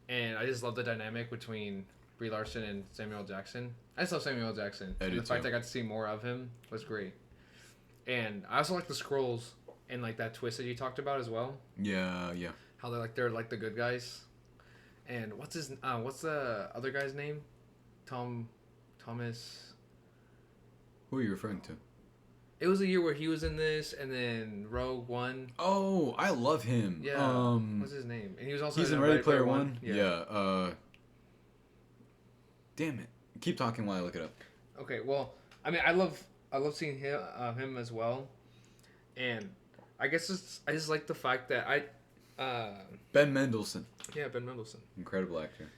and I just love the dynamic between Brie Larson and Samuel Jackson. I just love Samuel Jackson. And the fact I got to see more of him was great. And I also like the Skrulls and like that twist that you talked about as well. Yeah, yeah. How they're like the good guys. And what's the other guy's name? Thomas. Who are you referring to? It was a year where he was in this, and then Rogue One. Oh, I love him. Yeah. What's his name? And he was also in Ready Player One. Yeah. Damn it! Keep talking while I look it up. Okay. Well, I mean, I love seeing him as well, and I guess I just like the fact that Ben Mendelsohn. Yeah, Ben Mendelsohn. Incredible actor.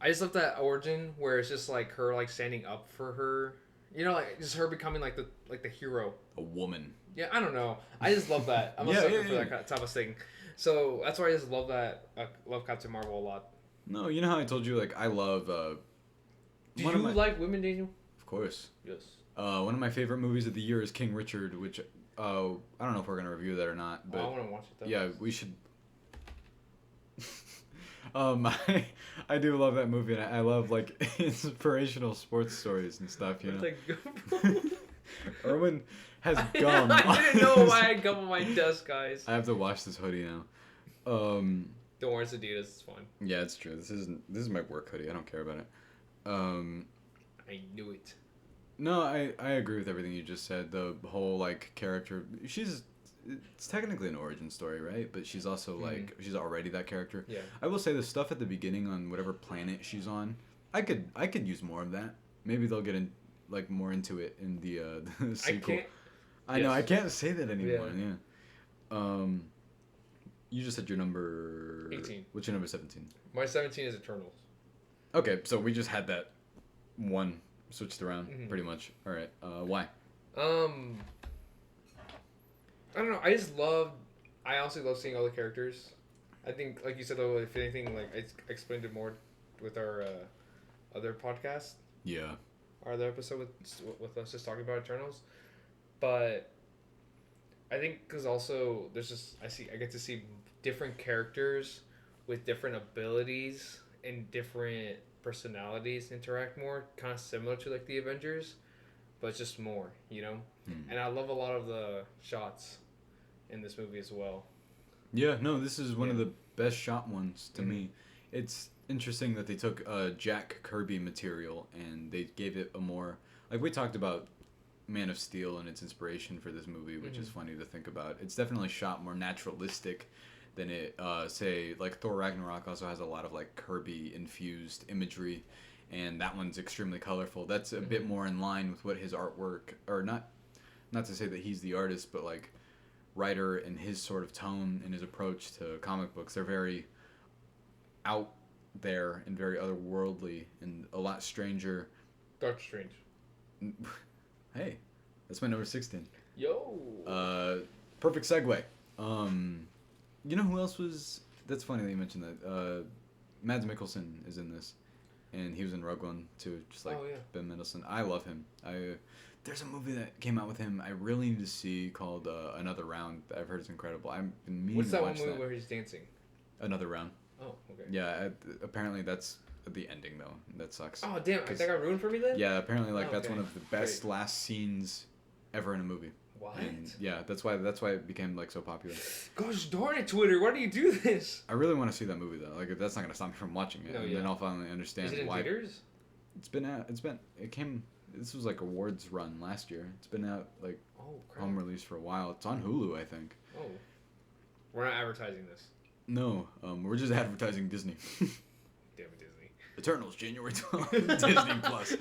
I just love that origin where it's just like her like standing up for her. You know, like just her becoming like the hero. A woman. Yeah, I don't know. I just love that. I'm a sucker for that kind of type of thing. So that's why I just love that. Love Captain Marvel a lot. No, you know how I told you like I love. Do you like women, Daniel? Of course. Yes. One of my favorite movies of the year is King Richard, which I don't know if we're gonna review that or not, but I want to watch it though. Yeah, we should. I do love that movie, and I love like inspirational sports stories and stuff. You know. Erwin has gum. I didn't know why I had gum on my desk, guys. I have to wash this hoodie now. Don't worry, it's Adidas. It's fine. Yeah, it's true. This is my work hoodie. I don't care about it. I knew it. No, I agree with everything you just said. The whole like character, it's technically an origin story, right? But she's also like she's already that character. Yeah. I will say the stuff at the beginning on whatever planet she's on, I could use more of that. Maybe they'll get in like more into it in the sequel. I know I can't say that anymore. Yeah. You just said your number 18. What's your number 17? My 17 is Eternals. Okay, so we just had that one switched around pretty much. All right. Why? I don't know. I honestly love seeing all the characters. I think, like you said, though, if anything, like I explained it more with our other podcast. Yeah. Our other episode with us just talking about Eternals, but I think because also I get to see different characters with different abilities and different personalities interact more, kind of similar to like the Avengers, but it's just more, you know. And I love a lot of the shots in this movie as well. Yeah, no, this is one of the best shot ones to me. It's interesting that they took Jack Kirby material and they gave it a more, like we talked about Man of Steel and its inspiration for this movie, which is funny to think about. It's definitely shot more naturalistic than it, say, like Thor Ragnarok also has a lot of like Kirby infused imagery, and that one's extremely colorful. That's a bit more in line with what his artwork, or not to say that he's the artist, but like writer and his sort of tone and his approach to comic books. They're very out there and very otherworldly and a lot stranger. Doctor Strange. Hey, that's my number 16. Yo. Perfect segue. You know who else was? That's funny that you mentioned that. Mads Mikkelsen is in this, and he was in Rogue One too, just like Ben Mendelsohn. I love him. There's a movie that came out with him I really need to see called Another Round. That I've heard is incredible. I've been meaning What's to that watch one movie where he's dancing? Another Round. Oh, okay. Yeah, apparently that's the ending though. That sucks. Oh damn! That got ruined for me then. Yeah, apparently that's one of the best last scenes ever in a movie. What? And yeah, that's why it became like so popular. Gosh darn it, Twitter! Why do you do this? I really want to see that movie though. Like that's not gonna stop me from watching it, then I'll finally understand Is it in why. theaters? It's been out. It came. This was like awards run last year. It's been out like home release for a while. It's on Hulu, I think. Oh, we're not advertising this. No, we're just advertising Disney. Damn it, Disney. Eternals, January 12th, Disney Plus.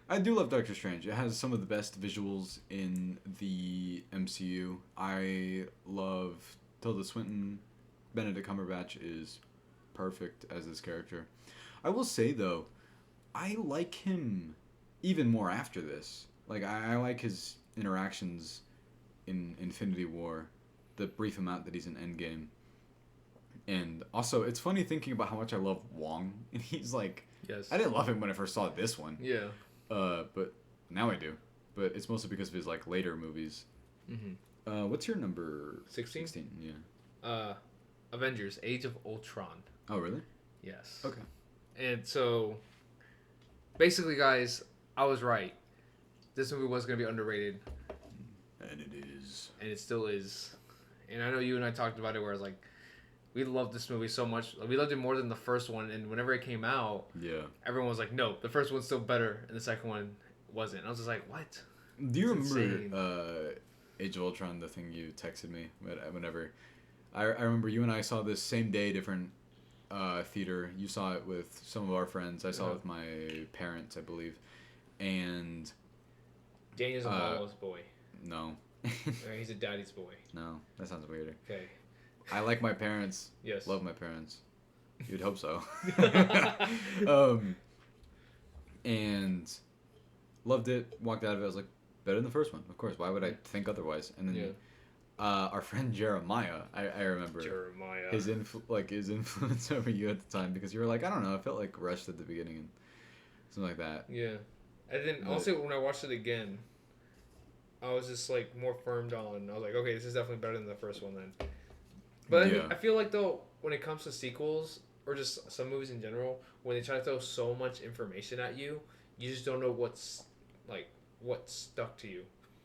I do love Doctor Strange. It has some of the best visuals in the MCU. I love Tilda Swinton. Benedict Cumberbatch is perfect as this character. I will say, though, I like him even more after this. Like, I like his interactions in Infinity War, the brief amount that he's in Endgame. And also, it's funny thinking about how much I love Wong. And he's like... Yes. I didn't love him when I first saw this one. Yeah. But now I do. But it's mostly because of his, like, later movies. Mm-hmm. What's your number? 16? 16, yeah. Avengers, Age of Ultron. Oh, really? Yes. Okay. And so, basically, guys, I was right. This movie was going to be underrated. And it is. And it still is. And I know you and I talked about it where I was like, we loved this movie so much. We loved it more than the first one. And whenever it came out, everyone was like, no, the first one's still better. And the second one wasn't. And I was just like, what? Do you remember Age of Ultron, the thing you texted me whenever? I remember you and I saw this same day, different theater. You saw it with some of our friends. I saw it with my parents, I believe. And Daniel's a mama's boy. No. He's a daddy's boy. No, that sounds weirder. Okay. I like my parents. Yes. Love my parents. You'd hope so. And loved it. Walked out of it. I was like, better than the first one. Of course. Why would I think otherwise? And then our friend Jeremiah, I remember his influence over you at the time, because you were like, I don't know, I felt like rushed at the beginning and something like that. Yeah. And then also when I watched it again, I was just like more firmed on. I was like, okay, this is definitely better than the first one then. But I feel like though, when it comes to sequels or just some movies in general, when they try to throw so much information at you, you just don't know what's stuck to you.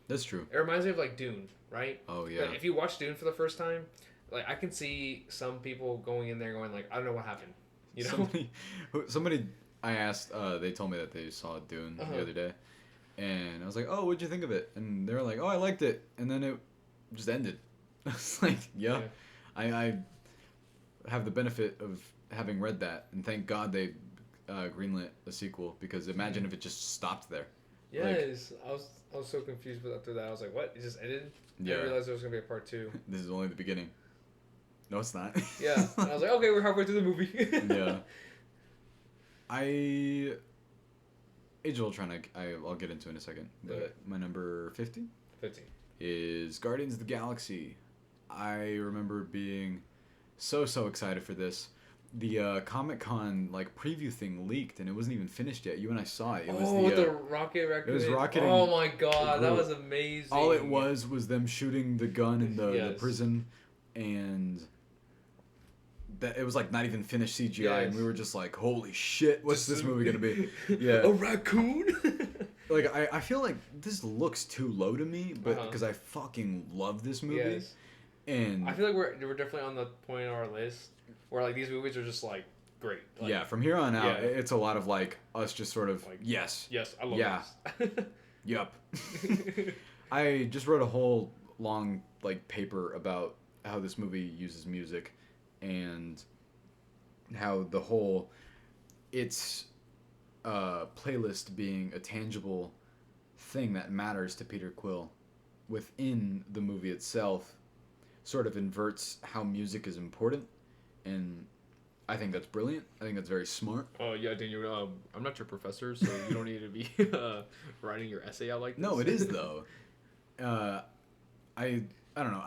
That's true. It reminds me of like Dune, right? Oh yeah. Like, if you watch Dune for the first time, like I can see some people going in there going like, I don't know what happened. You know. Somebody I asked, they told me that they saw Dune the other day, and I was like, oh, what'd you think of it? And they were like, oh, I liked it, and then it just ended. I was like, yeah. I have the benefit of having read that, and thank God they greenlit a sequel, because imagine if it just stopped there. Yes, like, I was so confused after that. I was like, what? It just ended? Yeah. I didn't realize there was going to be a part 2. This is only the beginning. No, it's not. Yeah. And I was like, okay, we're halfway through the movie. Yeah. Age of Ultron, I'll get into in a second. But my number 50? 50. Is Guardians of the Galaxy. I remember being so excited for this. The Comic-Con preview thing leaked, and it wasn't even finished yet. You and I saw it. It was the rocket raccoon. It was rocketing. Oh my god, that was amazing. All it was them shooting the gun in the prison, and that it was like not even finished CGI, Yes. and we were just like, holy shit, what's this movie gonna be? Yeah. A raccoon. Like I feel like this looks too low to me, but Uh-huh. because I fucking love this movie, Yes. and I feel like we're definitely on the point on our list where like these movies are just like great. Like, yeah, from here on out, yeah. it's a lot of like us just sort of Like, yes, Yes, I love Yeah. this. yup. I just wrote a whole long like paper about how this movie uses music, and how the whole its playlist being a tangible thing that matters to Peter Quill within the movie itself sort of inverts how music is important, and I think that's brilliant. I think that's very smart. Oh yeah, Daniel. I'm not your professor, so you don't need to be writing your essay out like this. No, it is though. I don't know.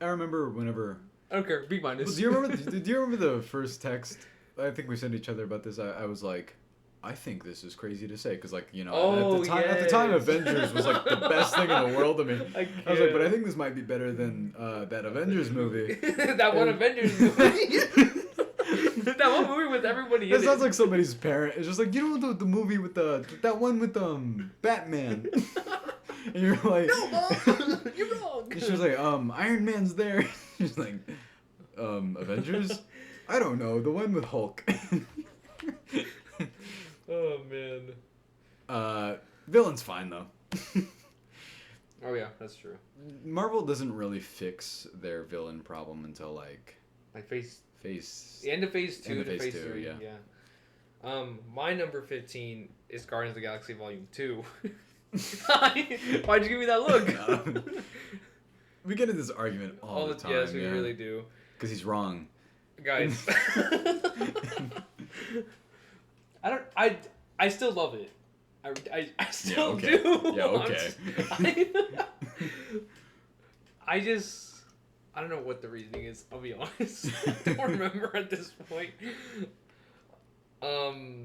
I remember whenever. I don't care. B minus. Do you remember the first text? I think we sent each other about this. I was like, I think this is crazy to say because at the time yes. Avengers was like the best thing in the world to me. I I was like, but I think this might be better than that Avengers movie. That one Avengers movie. That one movie with everybody in It it. sounds like somebody's parent. It's just like, you know the movie with that one with Batman. And you're like, No, Mom, you're wrong. She was like, Iron Man's there. She's like, Avengers? I don't know, the one with Hulk. Oh man. Villain's fine though. Oh yeah, that's true. Marvel doesn't really fix their villain problem until like phase. phase. The end of phase 2 End of to phase phase 2, 3. yeah. My number 15 is Guardians of the Galaxy Volume 2. Why'd you give me that look? We get into this argument all the time. Yes, we really do. Because he's wrong. Guys. I still love it. I still okay. do. Yeah, okay. I don't know what the reasoning is, I'll be honest. I don't remember at this point. I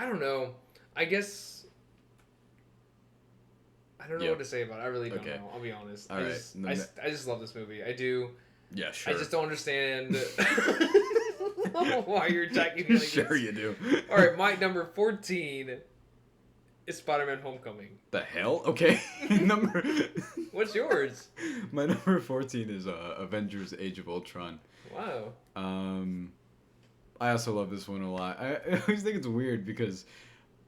don't know. I guess I don't know what to say about it. I really don't know. I'll be honest. All right. I just love this movie. I do. Yeah, sure. I just don't understand why you're attacking me like Sure this. you do. All right, my number 14 is Spider-Man: Homecoming. The hell? Okay. Number. What's yours? My number 14 is Avengers: Age of Ultron. Wow. I also love this one a lot. I always think it's weird because,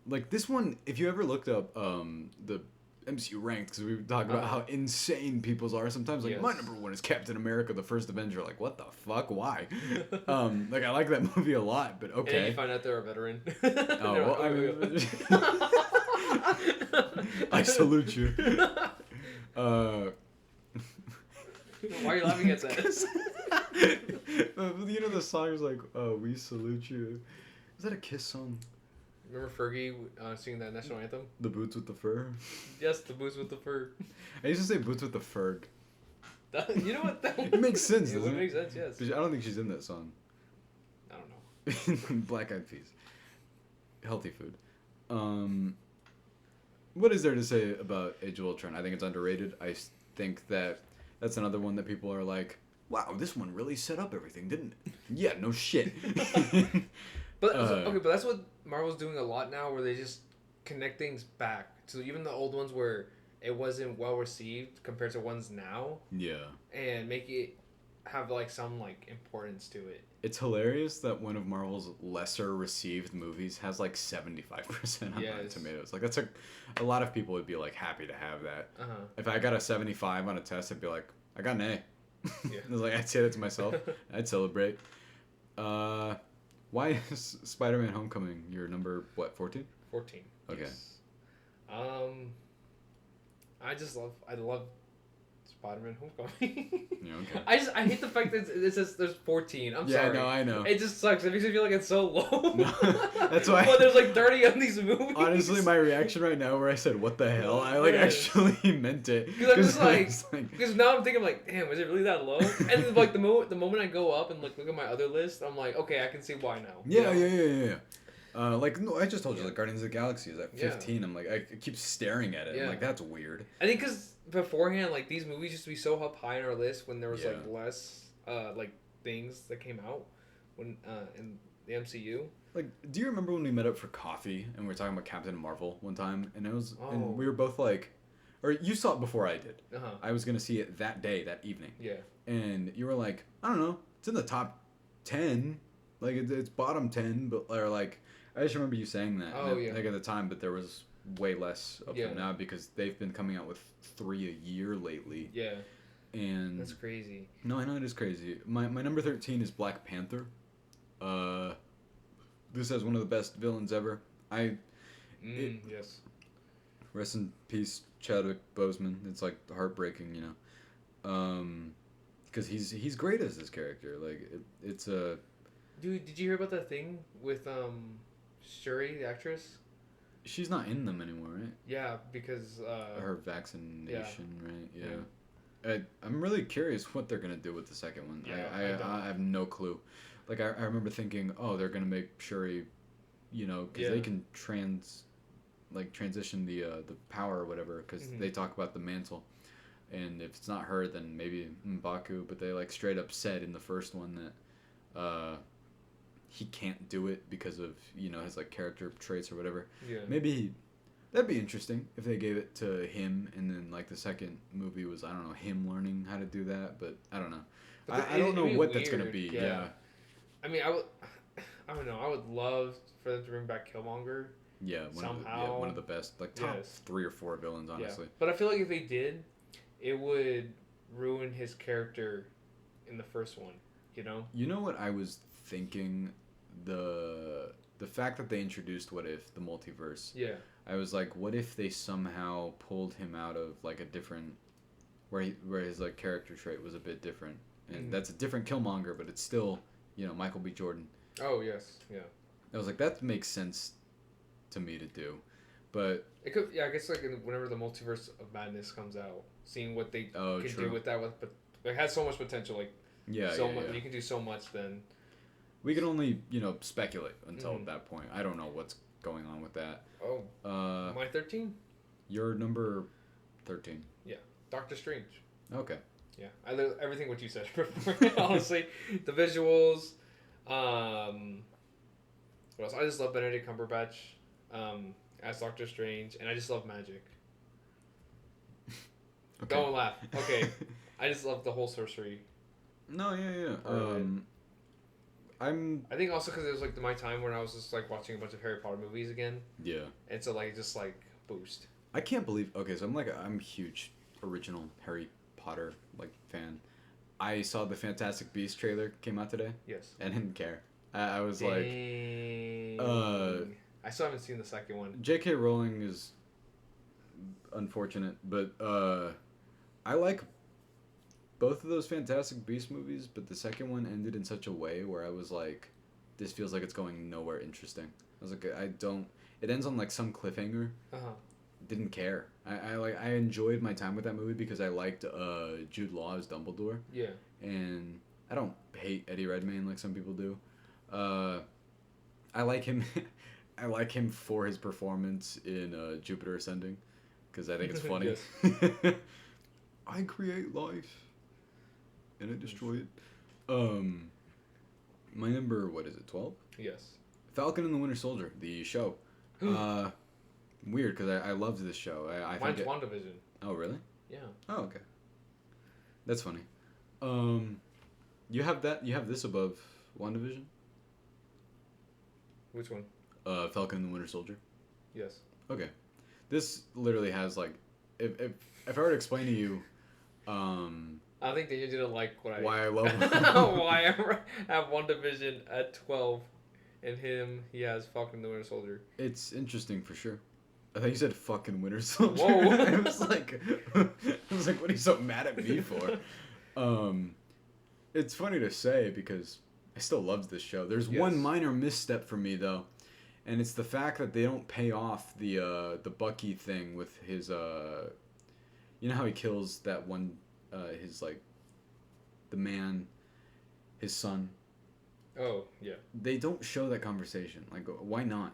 like, this one, if you ever looked up the MCU ranked, because we were talking about how insane people's are sometimes. Like, my number 1 is Captain America: The First Avenger. Like, what the fuck? Why? Like, I like that movie a lot, but okay. And then you find out they're a veteran. Oh, well, I mean, I salute you. Why are you laughing at that? You know the song is like, "We salute you." Is that a Kiss song? Remember Fergie singing that national anthem? The boots with the fur. Yes, the boots with the fur. I used to say boots with the ferg. You know what? It makes sense, It doesn't would it? make sense, yes. I don't think she's in that song. I don't know. Black Eyed Peas. Healthy food. What is there to say about Age of Ultron? I think it's underrated. I think that's another one that people are like, wow, this one really set up everything, didn't it? Yeah, no shit. But but that's what Marvel's doing a lot now, where they just connect things back. So even the old ones where it wasn't well received compared to ones now. Yeah. And make it have like some like importance to it. It's hilarious that one of Marvel's lesser received movies has like 75% on Rotten Tomatoes. Like, that's a lot of people would be like happy to have that. Uh-huh. If I got a 75 on a test, I'd be like, I got an A. Yeah. I was like, I'd say that to myself. I'd celebrate. Why is Spider-Man: Homecoming your number, what, 14? 14. Okay. Yes. I love Spider-Man: Homecoming. Yeah, okay. I hate the fact that it says there's 14. I'm sorry. Yeah, no, I know. It just sucks. It makes me feel like it's so low. No, that's why. But there's like 30 of these movies. Honestly, my reaction right now, where I said "What the hell," I like actually meant it. Because I'm just like, because now I'm thinking like, damn, is it really that low? And then, like the moment I go up and like look at my other list, I'm like, okay, I can see why now. Yeah. Like, no, I just told you, like, Guardians of the Galaxy is at 15. I'm like, I keep staring at it. I'm like, that's weird. I think because beforehand, like, these movies used to be so up high on our list when there was like less like things that came out when in the MCU. Like, do you remember when we met up for coffee and we were talking about Captain Marvel one time, and Oh. and we were both like, or you saw it before I did. Uh-huh. I was gonna see it that day, that evening. Yeah. And you were like, I don't know, it's in the top 10, like it's bottom 10, but or like I just remember you saying that. Oh, yeah. Like at the time, but there was way less of them now because they've been coming out with 3 a year lately. Yeah. And That's crazy. no, I know it is crazy. My number 13 is Black Panther. This has one of the best villains ever. Yes. Rest in peace, Chadwick Boseman. It's like heartbreaking, you know, because he's great as this character. Like it's a. Dude, did you hear about that thing with Shuri, the actress? She's not in them anymore, right? Yeah, because Her vaccination, right? Yeah. I'm really curious what they're gonna do with the second one. Yeah, I have no clue. Like I remember thinking, oh, they're gonna make Shuri, you know, because they can transition the power or whatever, because they talk about the mantle, and if it's not her, then maybe M'Baku. But they like straight up said in the first one that he can't do it because of, you know, his like character traits or whatever. Yeah. Maybe that'd be interesting if they gave it to him, and then like the second movie was, I don't know, him learning how to do that. But I don't know. I don't know what that's gonna be. Yeah. I mean, I don't know. I would love for them to bring back Killmonger. Yeah, one of the best, like top 3 or 4 villains, honestly. Yeah. But I feel like if they did, it would ruin his character in the first one. You know. You know what I was thinking, the fact that they introduced What If, the multiverse. Yeah. I was like, what if they somehow pulled him out of like a different, where his like character trait was a bit different, and that's a different Killmonger, but it's still, you know, Michael B. Jordan. Oh yes, yeah. I was like, that makes sense to me to do, but it could. Yeah, I guess like whenever the Multiverse of Madness comes out, seeing what they can do with that, but it has so much potential. Like you can do so much. Then we can only, you know, speculate until that point. I don't know what's going on with that. Oh, my 13. Your number 13. Yeah, Doctor Strange. Okay. Yeah, I love everything what you said before. Honestly, the visuals. What else? I just love Benedict Cumberbatch as Doctor Strange, and I just love magic. Okay. Don't laugh. Okay, I just love the whole sorcery. No, yeah. I think also because it was like my time when I was just like watching a bunch of Harry Potter movies again. Yeah. And so like just like boost. I can't believe. Okay, so I'm a huge original Harry Potter like fan. I saw the Fantastic Beasts trailer came out today. Yes. And didn't care. I was Dang. like, I still haven't seen the second one. J.K. Rowling is unfortunate, but I like both of those Fantastic Beasts movies, but the second one ended in such a way where I was like, this feels like it's going nowhere interesting. I was like, it ends on like some cliffhanger. Didn't care. I enjoyed my time with that movie because I liked Jude Law as Dumbledore. Yeah. And I don't hate Eddie Redmayne like some people do. I like him. I like him for his performance in Jupiter Ascending, because I think it's funny. I create life, and I destroy it. My number, what is it, 12? Yes. Falcon and the Winter Soldier, the show. Weird, because I loved this show. Mine's WandaVision. Oh, really? Yeah. Oh, okay. That's funny. You have this above WandaVision? Which one? Falcon and the Winter Soldier. Yes. Okay. This literally has like, if I were to explain to you, I think that you didn't like why I love why I have WandaVision at 12, and he has Falcon and the Winter Soldier. It's interesting for sure. I thought you said fucking Winter Soldier. Whoa! I was like, what are you so mad at me for? It's funny to say because I still love this show. There's one minor misstep for me though, and it's the fact that they don't pay off the Bucky thing with his you know how he kills that one his like the man, his son. Oh yeah. They don't show that conversation. Like, why not?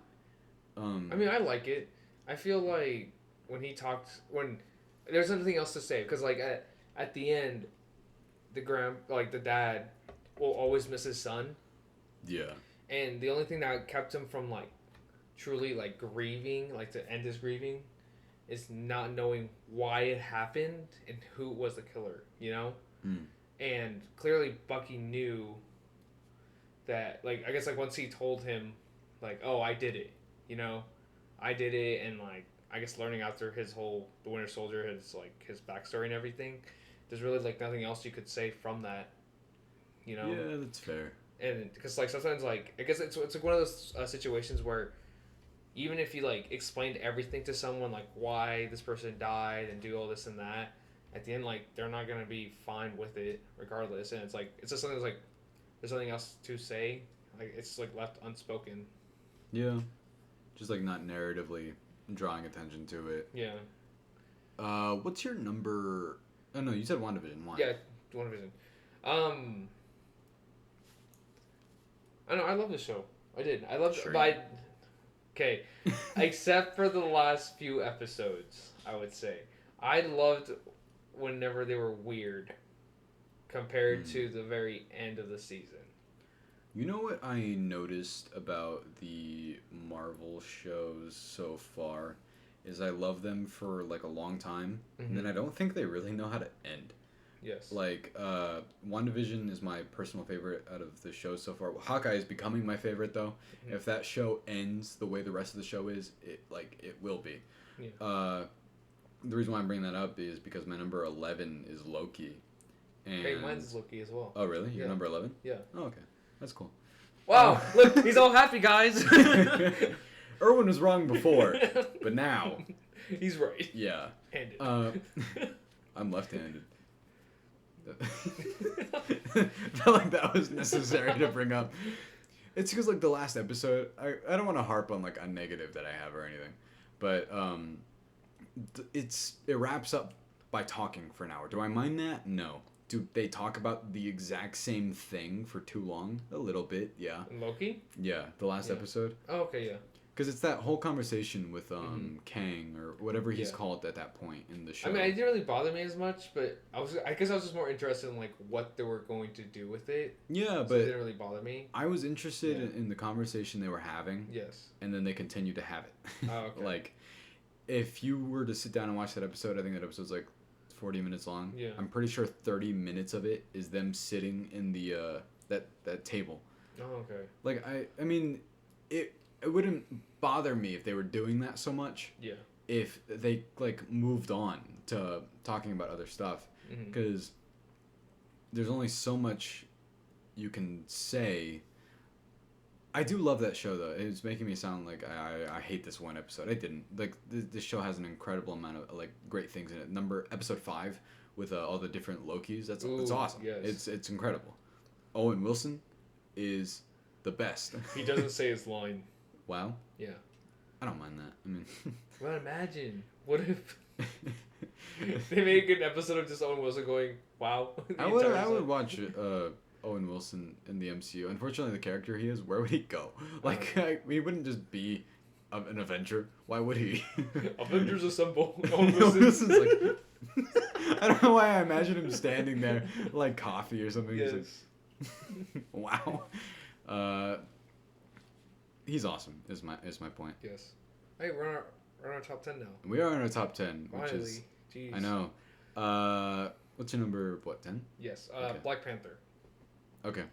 I mean, I like it. I feel like when he talks, when there's nothing else to say, because like at the end, the dad will always miss his son, Yeah. and the only thing that kept him from like truly like grieving, like to end his grieving, is not knowing why it happened and who was the killer. You know, Mm. and clearly Bucky knew that. Like I guess like once he told him, like, oh, I did it. You know, I did it, and like I guess learning after his whole the Winter Soldier, his backstory and everything. There's really like nothing else you could say from that. You know. Yeah, that's fair. And because like sometimes like I guess it's like one of those situations where even if you like explained everything to someone like why this person died and do all this and that, at the end like they're not gonna be fine with it regardless, and it's like it's just something that's like there's nothing else to say, like it's like left unspoken. Yeah. Just like not narratively drawing attention to it. Yeah. What's your number? Oh no, you said WandaVision. Why? Yeah, WandaVision. I know I love the show. I did. I loved Sure. but okay, except for the last few episodes, I would say I loved whenever they were weird compared to the very end of the season. You know what I noticed about the Marvel shows so far is I love them for like a long time, and then I don't think they really know how to end. Yes. Like, WandaVision is my personal favorite out of the shows so far. Hawkeye is becoming my favorite though. Mhm. If that show ends the way the rest of the show is, it will be. Yeah. The reason why I'm bringing that up is because my number 11 is Loki. And Hey, mine's Loki as well. Oh really? Your Yeah. number 11? Yeah. Oh, okay. That's cool. Wow! Look, he's all happy, guys. Erwin was wrong before, but now he's right. yeah. Handed. I'm left-handed. Felt like that was necessary to bring up. It's because like the last episode, I don't want to harp on like a negative that I have or anything, but it wraps up by talking for an hour. Do I mind that? No. Do they talk about the exact same thing for too long? A little bit, yeah. Loki? Yeah, the last episode. Oh, okay, yeah. Because it's that whole conversation with Kang or whatever he's called at that point in the show. I mean, it didn't really bother me as much, but I guess I was just more interested in like what they were going to do with it. Yeah, So but it didn't really bother me. I was interested in the conversation they were having. Yes. And then they continued to have it. Oh, okay. Like, if you were to sit down and watch that episode, I think that episode's like 40 minutes long. Yeah. I'm pretty sure 30 minutes of it is them sitting in the that table. Oh, okay. Like I mean, it wouldn't bother me if they were doing that so much. Yeah. If they like moved on to talking about other stuff, because there's only so much you can say. I do love that show though. It's making me sound like I hate this one episode. I didn't. Like this show has an incredible amount of like great things in it. Episode 5 with all the different Lokis. That's awesome. Yes. It's incredible. Owen Wilson is the best. He doesn't say his line. Wow. Yeah. I don't mind that. I mean. Well, imagine what if they make an episode of just Owen Wilson going, "Wow." I would watch Owen Wilson in the MCU. Unfortunately, the character he is, where would he go? Like, he wouldn't just be an Avenger. Why would he? Avengers assemble. Owen Wilson's like, I don't know why I imagine him standing there like coffee or something. Yes. He's like, wow. He's awesome. Is my point. Yes. Hey, we're on our top 10 now. We are in our top 10, which Finally. is Jeez. I know. What's your number? What 10? Yes. Okay. Black Panther. Okay.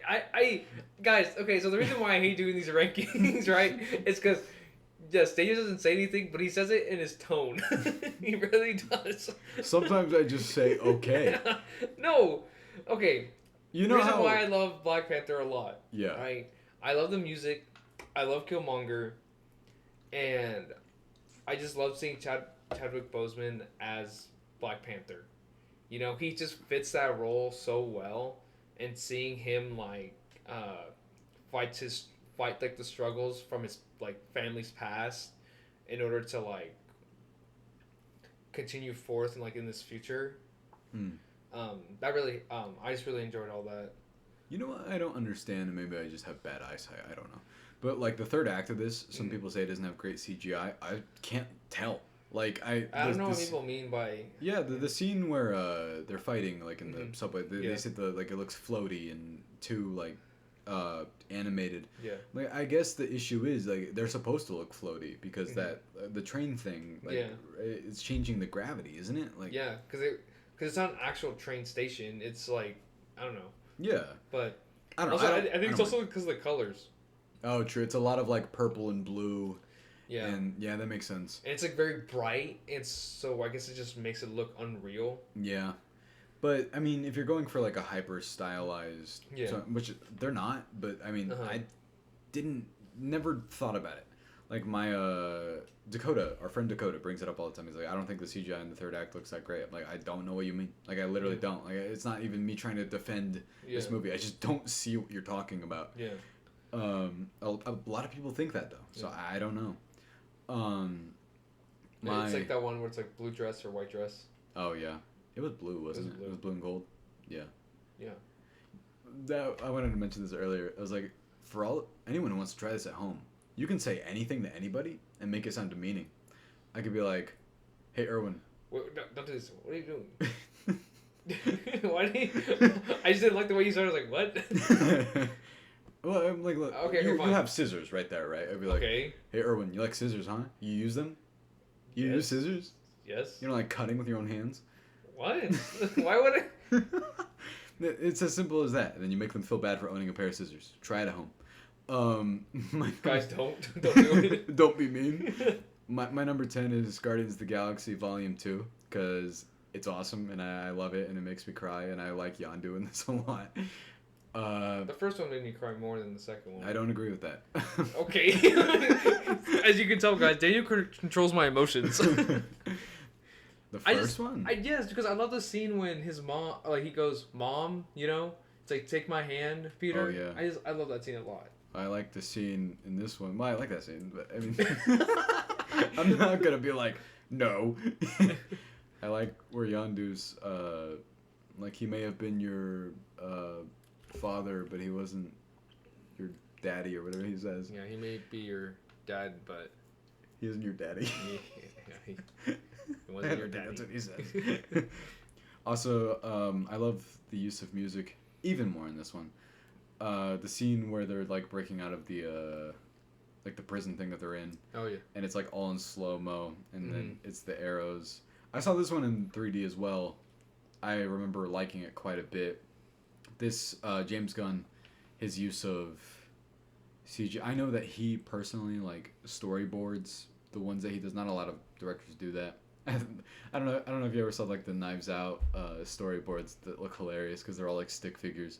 I guys, okay, so the reason why I hate doing these rankings, right, is because, yes, Daniel doesn't say anything, but he says it in his tone. He really does. Sometimes I just say okay. No. Okay. You know the reason how... why I love Black Panther a lot. Yeah. Right? I love the music. I love Killmonger. And I just love seeing Chadwick Boseman as Black Panther. You know, he just fits that role so well. And seeing him like fight like the struggles from his like family's past in order to like continue forth and like in this future. That really I just really enjoyed all that. You know what I don't understand, and maybe I just have bad eyesight, I don't know. But like the third act of this, some people say it doesn't have great CGI. I can't tell. Like I don't know what people mean by. Yeah, the scene where they're fighting like in the Mhm. subway. They said like it looks floaty and too like animated. Yeah. Like I guess the issue is like they're supposed to look floaty because Mhm. that the train thing like Yeah. it's changing the gravity, isn't it? Like Yeah, because it's not an actual train station. It's like I don't know, yeah. but I don't know. also I think I it's don't also because of the colors. Oh, true. It's a lot of like purple and blue. Yeah. And yeah, that makes sense. And it's like very bright, and so I guess it just makes it look unreal. Yeah. But I mean, if you're going for like a hyper stylized, Yeah. which they're not, but I mean, I never thought about it. Like my Dakota, our friend Dakota, brings it up all the time. He's like, I don't think the CGI in the third act looks that great. I'm like, I don't know what you mean. Like, I literally don't. Like, it's not even me trying to defend this movie. I just don't see what you're talking about. Yeah. A lot of people think that though, so I don't know. It's like that one where it's like blue dress or white dress. Oh yeah, it was blue, wasn't it? It was blue and gold. Yeah. Yeah. That I wanted to mention this earlier. I was like, for anyone who wants to try this at home, you can say anything to anybody and make it sound demeaning. I could be like, "Hey, Erwin." Wait, don't do this. What are you doing? Why did I just didn't like the way you started. I was like, what? Well, I'm like, look, okay, you have scissors right there, right? I'd be like, okay. Hey, Erwin, you like scissors, huh? You use them? You use scissors? Yes. You know, like cutting with your own hands? What? Why would I? It's as simple as that. And then you make them feel bad for owning a pair of scissors. Try it at home. Guys, don't do it. Don't be mean. My number 10 is Guardians of the Galaxy Volume 2 because it's awesome and I love it and it makes me cry and I like Yondu in this a lot. The first one made me cry more than the second one. I don't agree with that. Okay. As you can tell, guys, Daniel controls my emotions. The first one? Yes, because I love the scene when his mom, like he goes, "Mom," you know, it's like, "Take my hand, Peter." Oh yeah. I love that scene a lot. I like the scene in this one. Well, I like that scene, but I mean, I'm not gonna be like, no. I like where Yondu's, like he may have been your father, but he wasn't your daddy or whatever he says. Yeah, he may be your dad, but he isn't your daddy. He wasn't your daddy. That's what he says. Also, I love the use of music even more in this one. The scene where they're like breaking out of the like the prison thing that they're in. Oh yeah. And it's like all in slow mo, and then it's the arrows. I saw this one in 3D as well. I remember liking it quite a bit. This James Gunn, his use of CG. I know that he personally like storyboards the ones that he does. Not a lot of directors do that. I don't know. I don't know if you ever saw like the Knives Out storyboards that look hilarious because they're all like stick figures.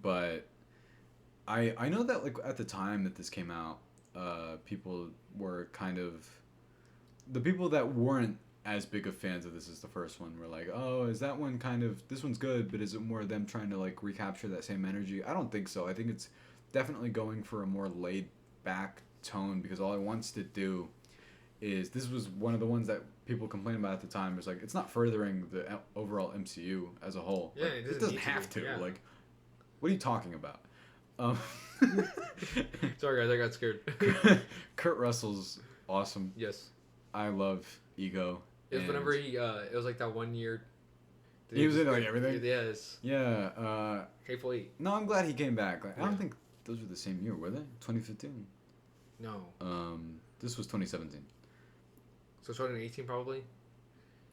But I know that like at the time that this came out, people were kind of the people that weren't as big of fans of this as the first one were like, oh, is that one kind of this one's good, but is it more them trying to like recapture that same energy? I don't think so. I think it's definitely going for a more laid back tone because all it wants to do is this was one of the ones that people complained about at the time. Was like it's not furthering the overall MCU as a whole. Yeah, like, it doesn't have to. Yeah. Like, what are you talking about? Sorry guys, I got scared. Kurt Russell's awesome. Yes. I love Ego. It was whenever he it was like that 1 year. He was in like everything. Yes. Yeah. Hateful Eight. No, I'm glad he came back. Like, I don't think those were the same year, were they? 2015. No. This was 2017. So 2018 probably.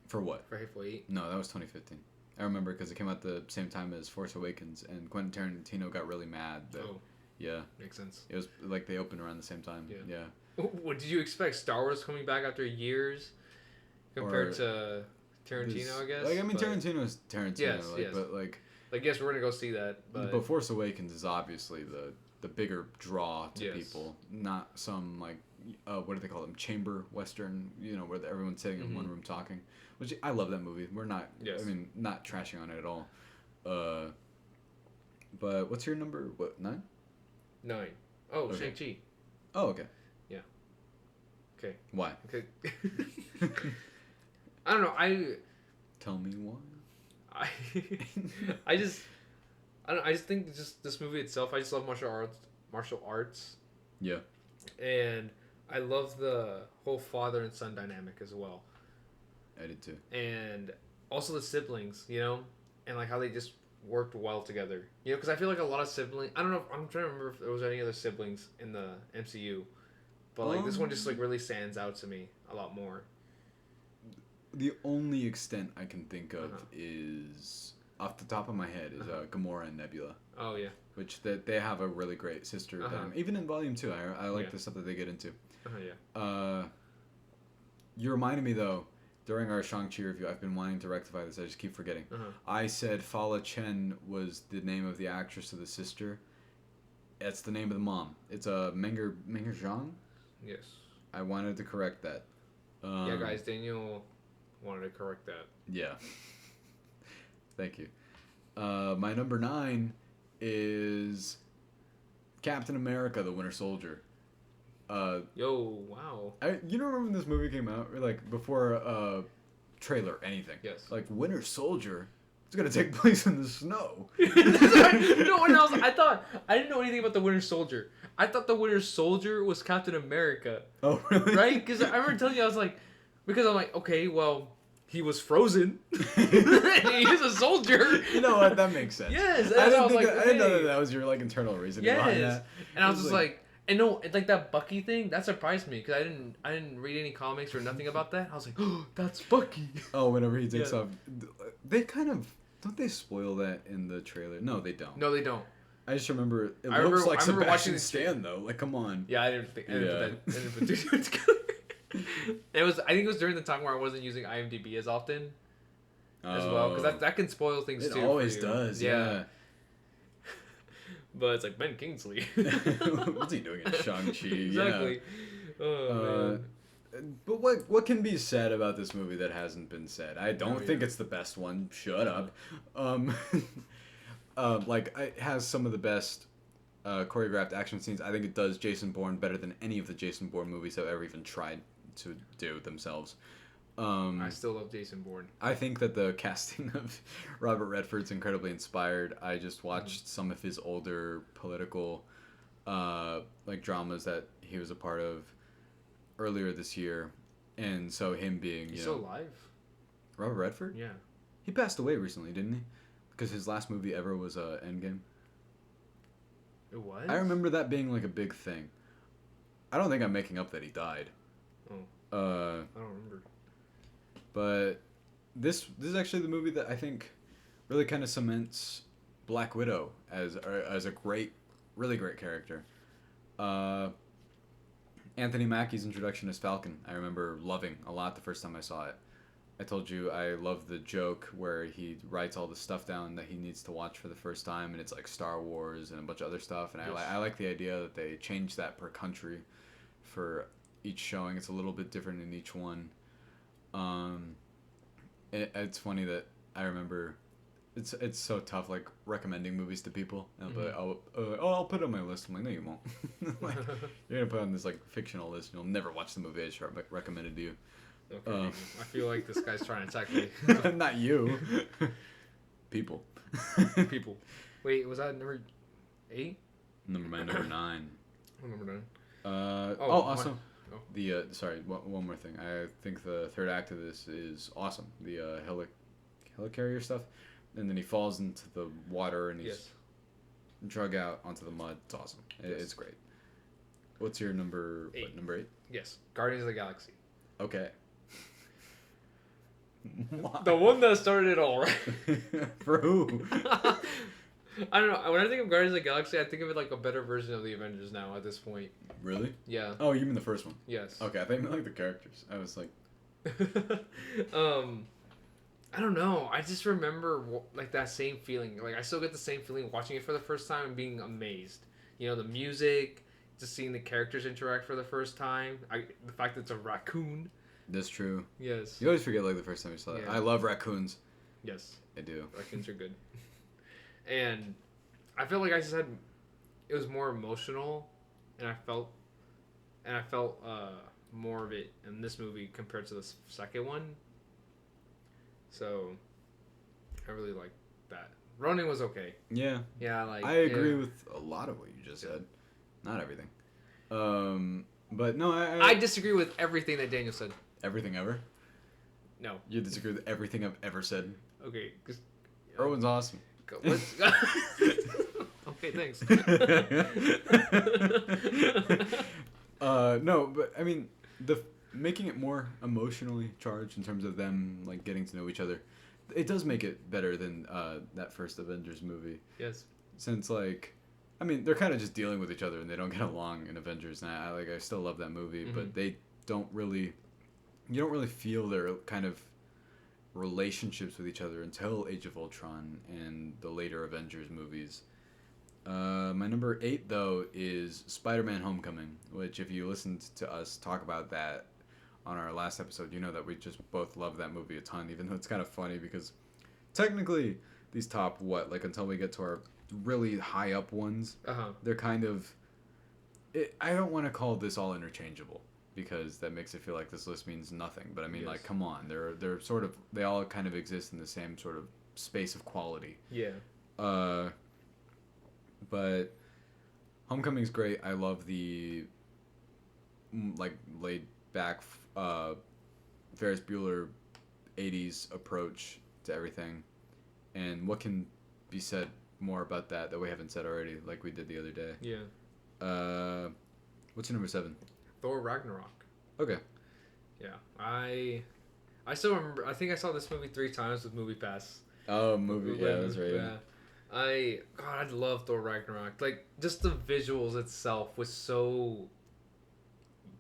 For what? For Hateful Eight. No, that was 2015. I remember because it came out the same time as Force Awakens, and Quentin Tarantino got really mad. That, yeah. Makes sense. It was like they opened around the same time. Yeah. What did you expect? Star Wars coming back after years compared to Tarantino, I guess? Like, I mean, Tarantino's Tarantino. Yes, like, but like... I guess we're going to go see that. But Force Awakens is obviously the bigger draw to Yes. people. Not some, like, what do they call them? Chamber Western, you know, where everyone's sitting in one room talking. Which, I love that movie. We're not, I mean, not trashing on it at all. But what's your number? What, 9? 9. Oh, Okay. Shang-Chi. Oh, okay. Yeah. Okay. Why? Okay. I don't know. Tell me why. I just think just this movie itself. I just love martial arts. Yeah. And I love the whole father and son dynamic as well, I did too. and also the siblings, and like how they just worked well together. Because I feel like a lot of siblings. I don't know. I'm trying to remember if there was any other siblings in the MCU, but like this one just like really stands out to me a lot more. The only extent I can think of Uh-huh. is off the top of my head is Gamora and Nebula, Oh yeah. which they have a really great sister dynamic. Even in Volume 2, I like the stuff that they get into. Yeah. You reminded me though, during our Shang-Chi review, I've been wanting to rectify this. I just keep forgetting. I said Fala Chen was the name of the actress of the sister. That's the name of the mom. It's a Menger Zhang. Yes. I wanted to correct that. Yeah, guys. Daniel wanted to correct that. Yeah. Thank you. My number 9 is Captain America: The Winter Soldier. Yo, wow. You don't remember when this movie came out? Or like before trailer, anything. Yes. Like Winter Soldier. It's gonna take place in the snow. No one else. I didn't know anything about the Winter Soldier. I thought the Winter Soldier was Captain America. Oh really? Right? Because I remember telling you, I was like, because I'm like, okay, well, he was frozen. He's a soldier. You know what? That makes sense. Yes. I was like, didn't know that was your like internal reasoning behind yes. that. And I was just like, and no, like that Bucky thing, that surprised me because I didn't read any comics or nothing about that. I was like, oh, that's Bucky. Oh, whenever he takes off, they kind of don't they spoil that in the trailer? No, they don't. No, they don't. I just remember it I looks remember, like I remember Sebastian Stan though. Like, come on. Yeah, I didn't put two together. I think it was during the time where I wasn't using IMDb as often as well because that can spoil things it too. It always does. Yeah. But it's like Ben Kingsley. What's he doing in Shang-Chi? Exactly. Yeah. Oh, man. But what can be said about this movie that hasn't been said? I don't think it's the best one. Shut up. Like it has some of the best choreographed action scenes. I think it does Jason Bourne better than any of the Jason Bourne movies have ever even tried to do themselves. I still love Jason Bourne. I think that the casting of Robert Redford's incredibly inspired. I just watched some of his older political like dramas that he was a part of earlier this year, and so him being He's still alive. Robert Redford? Yeah. He passed away recently, didn't he? Because his last movie ever was Endgame. It was? I remember that being like a big thing. I don't think I'm making up that he died. Oh. I don't remember. But this is actually the movie that I think really kind of cements Black Widow as a really great character. Anthony Mackie's introduction as Falcon, I remember loving a lot the first time I saw it. I told you I love the joke where he writes all the stuff down that he needs to watch for the first time, and it's like Star Wars and a bunch of other stuff. And yes. I like the idea that they change that per country for each showing. It's a little bit different in each one. It's funny that I remember it's so tough like recommending movies to people. And I'll put it on my list. I'm like, no, you won't. Like, you're gonna put it on this like fictional list, and you'll never watch the movie I just recommended to you. Okay, I feel like this guy's trying to attack me. Not you. People. People. Wait, was that number 8? Number 9. Oh, number 9. Also, sorry, one more thing. I think the third act of this is awesome. The helicarrier stuff, and then he falls into the water and he's drug out onto the mud. It's awesome. It's great. What's your number? 8. What, number 8? Yes, Guardians of the Galaxy. Okay. The one that started it all, right? For who? I don't know. When I think of Guardians of the Galaxy, I think of it like a better version of the Avengers now at this point. Really? Yeah. Oh, you mean the first one? Yes. Okay, I think you like the characters. I was like... I don't know. I just remember like that same feeling. Like I still get the same feeling watching it for the first time and being amazed. You know, the music, just seeing the characters interact for the first time. The fact that it's a raccoon. That's true. Yes. You always forget like the first time you saw it. Yeah. I love raccoons. Yes. I do. Raccoons are good. And I feel like it was more emotional, and I felt more of it in this movie compared to the second one. So I really like that. Ronin was okay. Yeah. Yeah, I agree with a lot of what you just said. Not everything. But no, I disagree with everything that Daniel said. Everything ever? No. You disagree with everything I've ever said? Okay. Erwin's awesome. Okay, thanks. No, but I mean, making it more emotionally charged in terms of them like getting to know each other, it does make it better than that first Avengers movie. Yes. Since like, I mean, they're kind of just dealing with each other and they don't get along in Avengers, and I still love that movie, but they don't really, you don't really feel their kind of relationships with each other until Age of Ultron and the later Avengers movies. My number 8 though is Spider-Man: Homecoming, which if you listened to us talk about that on our last episode, you know that we just both love that movie a ton, even though it's kind of funny because technically these top until we get to our really high up ones, they're kind of I don't want to call this all interchangeable because that makes it feel like this list means nothing, but I mean, like, come on, they're sort of, they all kind of exist in the same sort of space of quality. But Homecoming's great. I love the like laid back Ferris Bueller 80s approach to everything. And what can be said more about that we haven't said already, like we did the other day? What's your number 7? Thor Ragnarok. Okay. Yeah. I still remember, I think I saw this movie 3 times with Movie Pass. Oh, movie. Yeah, that's right. Yeah. I love Thor Ragnarok. Like, just the visuals itself was so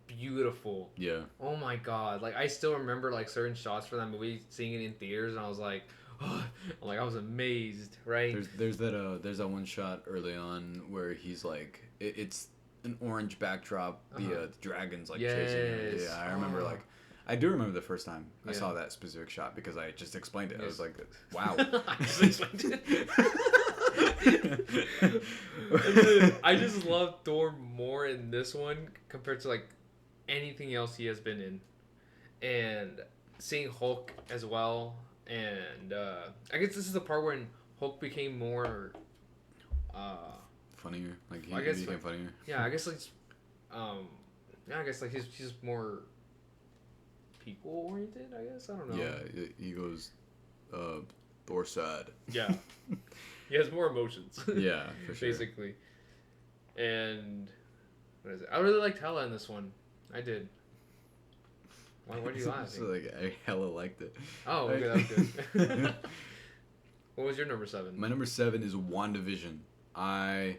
beautiful. Yeah. Oh my god. Like, I still remember, like, certain shots from that movie, seeing it in theaters, and I was like, oh, I was amazed, right? There's that one shot early on where he's like, it's an orange backdrop, the dragon's like chasing him. Yeah, I remember I do remember the first time I saw that specific shot because I just explained it. I was like, wow. I just explained it. I just love Thor more in this one compared to like anything else he has been in. And seeing Hulk as well. And I guess this is the part when Hulk became more funnier. Like he became funnier. Yeah, I guess like he's more people oriented, I guess. I don't know. Yeah, he goes Thor sad. Yeah. He has more emotions. Yeah, for sure. Basically. And what is it? I really liked Hela in this one. I did. Why do you laugh? So, I hella liked it. Oh, okay, that was good. What was your number 7? My number 7 is WandaVision. I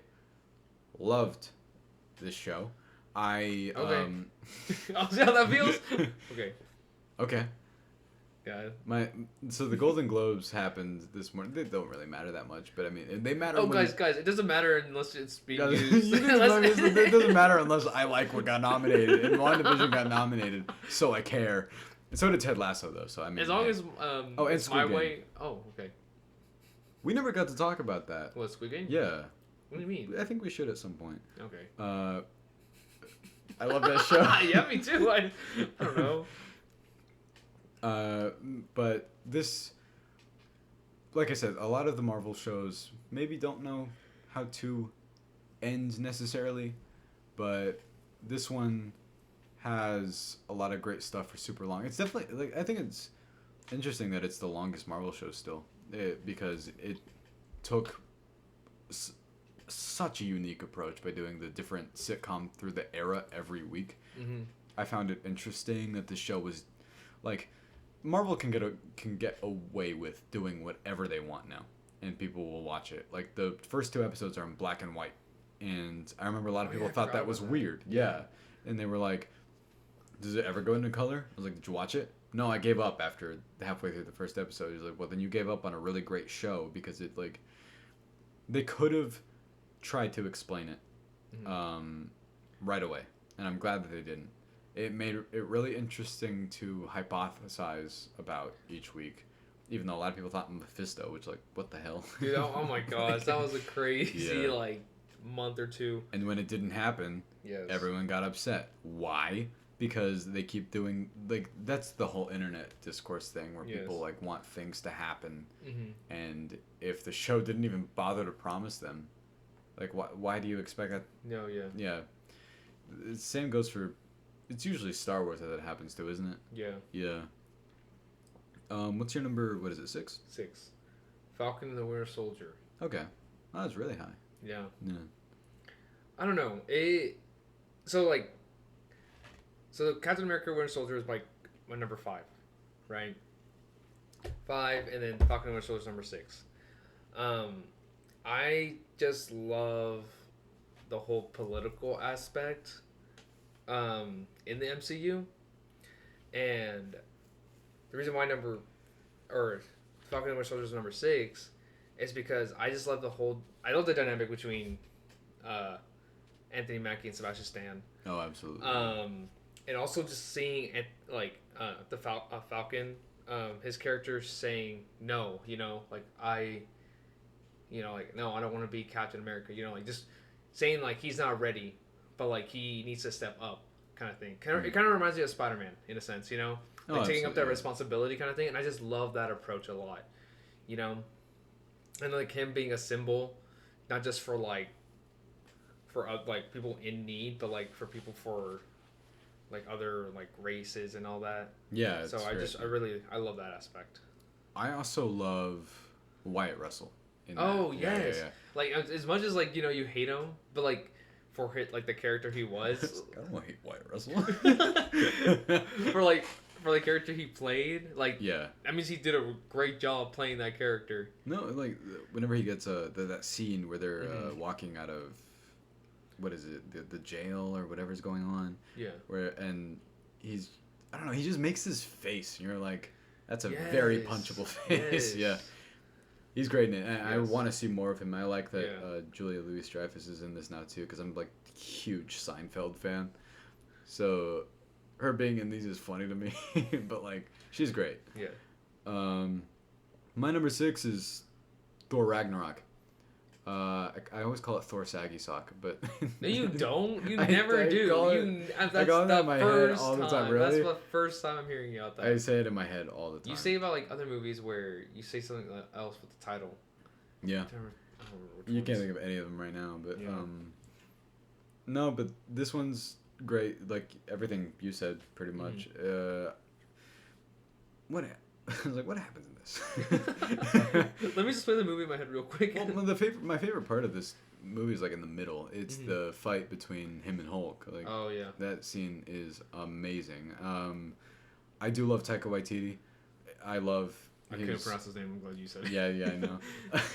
loved this show. Okay. I'll see how that feels. Okay. Yeah. So the Golden Globes happened this morning. They don't really matter that much, but I mean they matter. Oh, guys, it doesn't matter unless it's being used. It doesn't matter unless I like what got nominated, and WandaVision got nominated, so I care. And so did Ted Lasso, though. So I mean, as long as and Squid Game. way. Oh, okay. We never got to talk about that. What, Squid Game? Yeah. What do you mean? I think we should at some point. Okay. I love that show. Yeah, me too. I don't know. But this, like I said, a lot of the Marvel shows maybe don't know how to end necessarily, but this one has a lot of great stuff for super long. It's definitely, I think it's interesting that it's the longest Marvel show still, because it took such a unique approach by doing the different sitcom through the era every week. Mm-hmm. I found it interesting that the show was like, Marvel can get away with doing whatever they want now, and people will watch it. Like the first 2 episodes are in black and white, and I remember a lot of people thought that was weird. Yeah, and they were like, "Does it ever go into color?" I was like, "Did you watch it?" No, I gave up after halfway through the first episode. He's like, "Well, then you gave up on a really great show because it like they could have tried to explain it right away, and I'm glad that they didn't." It made it really interesting to hypothesize about each week, even though a lot of people thought Mephisto, which like, what the hell? Dude, oh my gosh, that was a crazy month or 2. And when it didn't happen, everyone got upset. Why? Because they keep doing that's the whole internet discourse thing where people like want things to happen, and if the show didn't even bother to promise them, like why do you expect that? No, yeah. Yeah. Same goes for. It's usually Star Wars that happens to, isn't it? Yeah. Yeah. What's your number? What is it? 6? 6. Falcon and the Winter Soldier. Okay. Oh, that's really high. Yeah. Yeah. I don't know. So Captain America Winter Soldier is like my number 5, right? 5, and then Falcon and Winter Soldier is number 6. I just love the whole political aspect in the MCU, and the reason why Falcon and Winter Soldier is number 6 is because I just love I love the dynamic between Anthony Mackie and Sebastian Stan. Oh, absolutely. And also just seeing Falcon, his character saying no, no, I don't want to be Captain America, just saying he's not ready, but he needs to step up, kind of thing. It kind of reminds me of Spider-Man in a sense, taking up that responsibility kind of thing, and I just love that approach a lot, and him being a symbol, not just for people in need, but for people for other races and all that. Yeah. So I love that aspect. I also love Wyatt Russell. Oh that. Yes. Yeah. As much as you hate him, but for the character he was. I don't hate Wyatt Russell. for the character he played, yeah. I mean, he did a great job playing that character. No, whenever he gets that scene where they're walking out of, what is it, the jail or whatever's going on. Yeah. And he's, I don't know, he just makes his face, and you're like, that's a very punchable face. Yes. Yeah. He's great in it. And I want to see more of him. I like that Julia Louis-Dreyfus is in this now too, because I'm a huge Seinfeld fan. So her being in these is funny to me, but she's great. Yeah. My number 6 is Thor Ragnarok. I always call it Thor Saggy Sock, but no, you don't. You never do. I call it in my head all the time. Really? That's the first time I'm hearing you out that. I say it in my head all the time. You say about other movies where you say something else with the title. Yeah. You can't think of any of them right now, but no, but this one's great. Everything you said, pretty much. What happens in this? Let me just play the movie in my head real quick. Well, my favorite part of this movie is in the middle. It's the fight between him and Hulk. Oh yeah, that scene is amazing. I do love Taika Waititi. I couldn't pronounce his name. I'm glad you said it. Yeah, I know.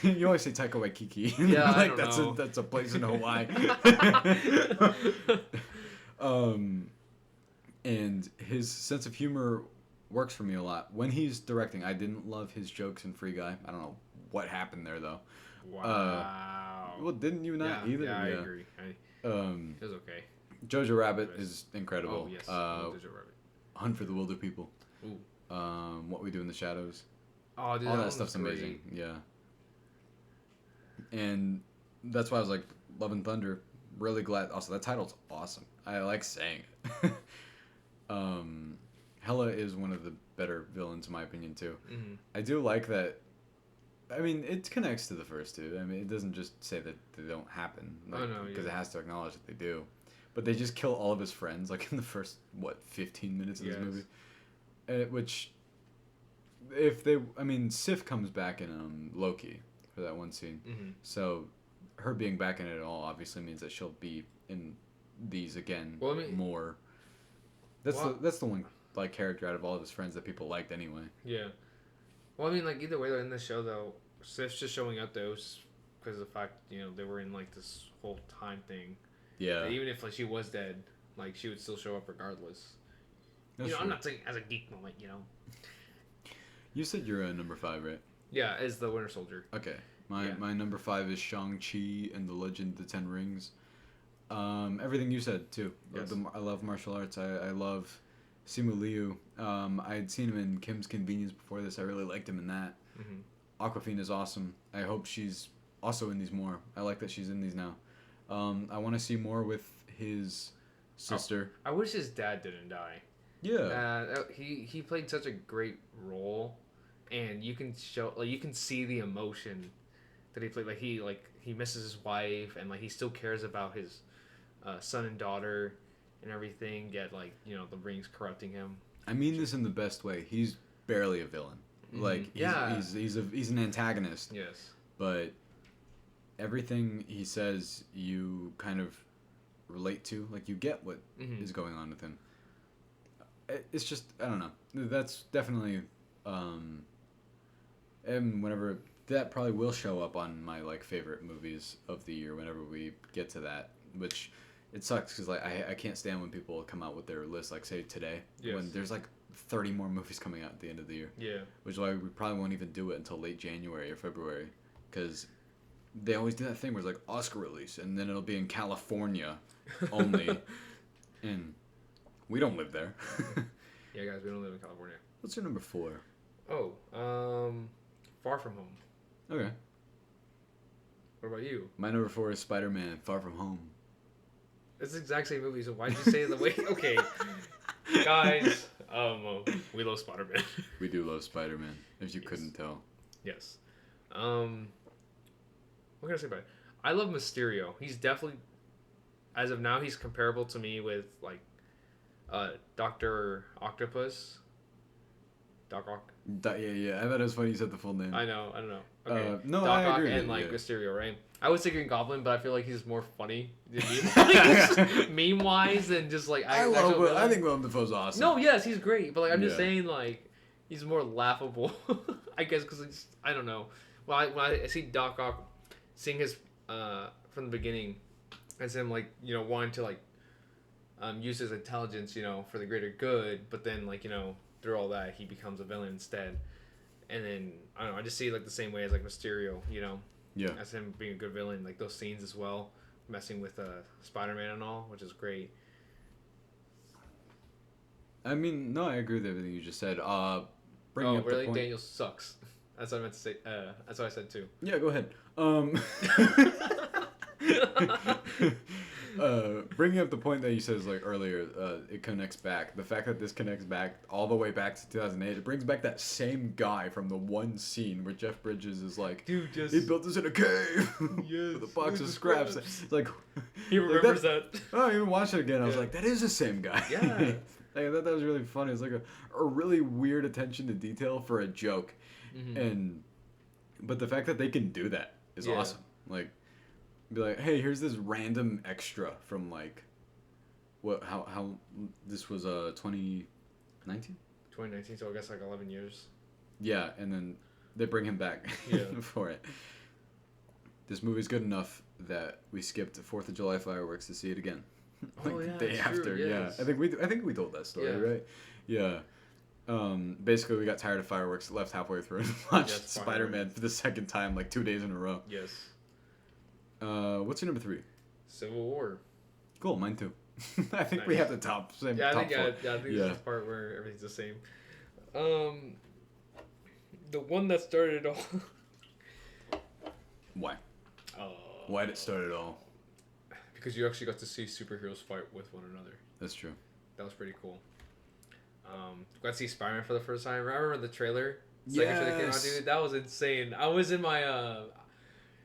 You always say Taika Waikiki. Yeah, I don't know. That's a place in Hawaii. And his sense of humor works for me a lot. When he's directing, I didn't love his jokes in Free Guy. I don't know what happened there though. Wow. Well, didn't you not either? Yeah, I agree. It was okay. Jojo Rabbit is incredible. Oh yes, Jojo Rabbit. Hunt for the Wilder People. Ooh. What We Do in the Shadows. Oh, dude, all that stuff's amazing. Yeah. And that's why I was Love and Thunder. Really glad. Also, that title's awesome. I like saying it. Hela is one of the better villains, in my opinion, too. Mm-hmm. I do like that. I mean, it connects to the first two. I mean, it doesn't just say that they don't happen. Because it has to acknowledge that they do. But they just kill all of his friends, in the first, 15 minutes of this movie? Which, Sif comes back in Loki for that one scene. Mm-hmm. So, her being back in it at all obviously means that she'll be in these again more. That's the one character out of all of his friends that people liked anyway. Yeah. Well, either way, in this show though, Sif's just showing up because of the fact they were in this whole time thing. Yeah. Even if she was dead, she would still show up regardless. That's I'm not saying as a geek moment, You said you're number 5, right? Yeah, as the Winter Soldier. Okay. My number 5 is Shang-Chi and the Legend of the Ten Rings. Everything you said too. Yes. I love martial arts. I love Simu Liu. I had seen him in Kim's Convenience before this. I really liked him in that. Mm-hmm. Awkwafina is awesome. I hope she's also in these more. I like that she's in these now. I want to see more with his sister. I wish his dad didn't die. Yeah. He played such a great role, and you can see the emotion that he played. He misses his wife, and he still cares about his son and daughter and everything, yet like the rings corrupting him. I mean this in the best way. He's barely a villain. Like he's an antagonist. Yes. But everything he says, you kind of relate to. Like you get what is going on with him. It's just I don't know. That's definitely, and whenever that probably will show up on my like favorite movies of the year whenever we get to that. Which it sucks because like I can't stand when people come out with their list like say today when there's like 30 more movies coming out at the end of the year. Yeah. Which is why we probably won't even do it until late January or February because they always do that thing where it's like Oscar release and then it'll be in California only, and we don't live there. Yeah, guys, we don't live in California. What's your number 4? Oh, Far From Home. Okay. What about you? My number 4 is Spider-Man: Far From Home. It's the exact same movie, so why'd you say it the way? Okay, guys, we love Spider-Man. We do love Spider-Man, if you couldn't tell. Yes. What can I say about it? I love Mysterio. He's definitely, as of now, he's comparable to me with like, Dr. Octopus. Doc Ock. Yeah. I thought it was funny you said the full name. I know. Okay. No, Doc I Ock agree. and like Mysterio, right? I was thinking Goblin, but I feel like he's more funny meme wise than just like. I think Willem Dafoe's awesome. No, yes, he's great, but like I'm just saying like he's more laughable. I guess because I don't know. When I see Doc Ock, seeing his from the beginning, as him like wanting to like use his intelligence for the greater good, but then like through all that he becomes a villain instead. And then I don't know. I just see it like the same way as like Mysterio, Yeah. as him being a good villain, like those scenes as well, messing with Spider-Man and all, which is great. I mean, no, I agree with everything you just said. Bringing up really? the point. Daniel sucks. That's what I meant to say. That's what I said too. Yeah, go ahead. Bringing up the point that you said like earlier, it connects back. The fact that this connects back all the way back to 2008, it brings back that same guy from the one scene where Jeff Bridges is like, dude, he built this in a cave with a box of scraps. It's like he remembers that. Oh, I even watched it again. I was like, that is the same guy. Yeah. Like, I thought that was really funny. It's like a really weird attention to detail for a joke, but the fact that they can do that is awesome. Like. Be like, hey, here's this random extra from like, how this was 2019? 2019, so I guess like 11 years. Yeah, and then they bring him back for it. This movie's good enough that we skipped 4th of July fireworks to see it again. Like the day after. True, yes. Yeah. I think we told that story, right? Yeah. Basically we got tired of fireworks, left halfway through and watched Spider-Man for the second time like 2 days in a row. Yes. What's your number 3? Civil War. Cool, mine too. I think we have the top same. Yeah, I top think this is the part where everything's the same. The one that started it all. Why? Why did it start it all? Because you actually got to see superheroes fight with one another. That's true. That was pretty cool. Got to see Spider-Man for the first time. I remember the trailer. Yes. Second came out, dude. That was insane. I was in my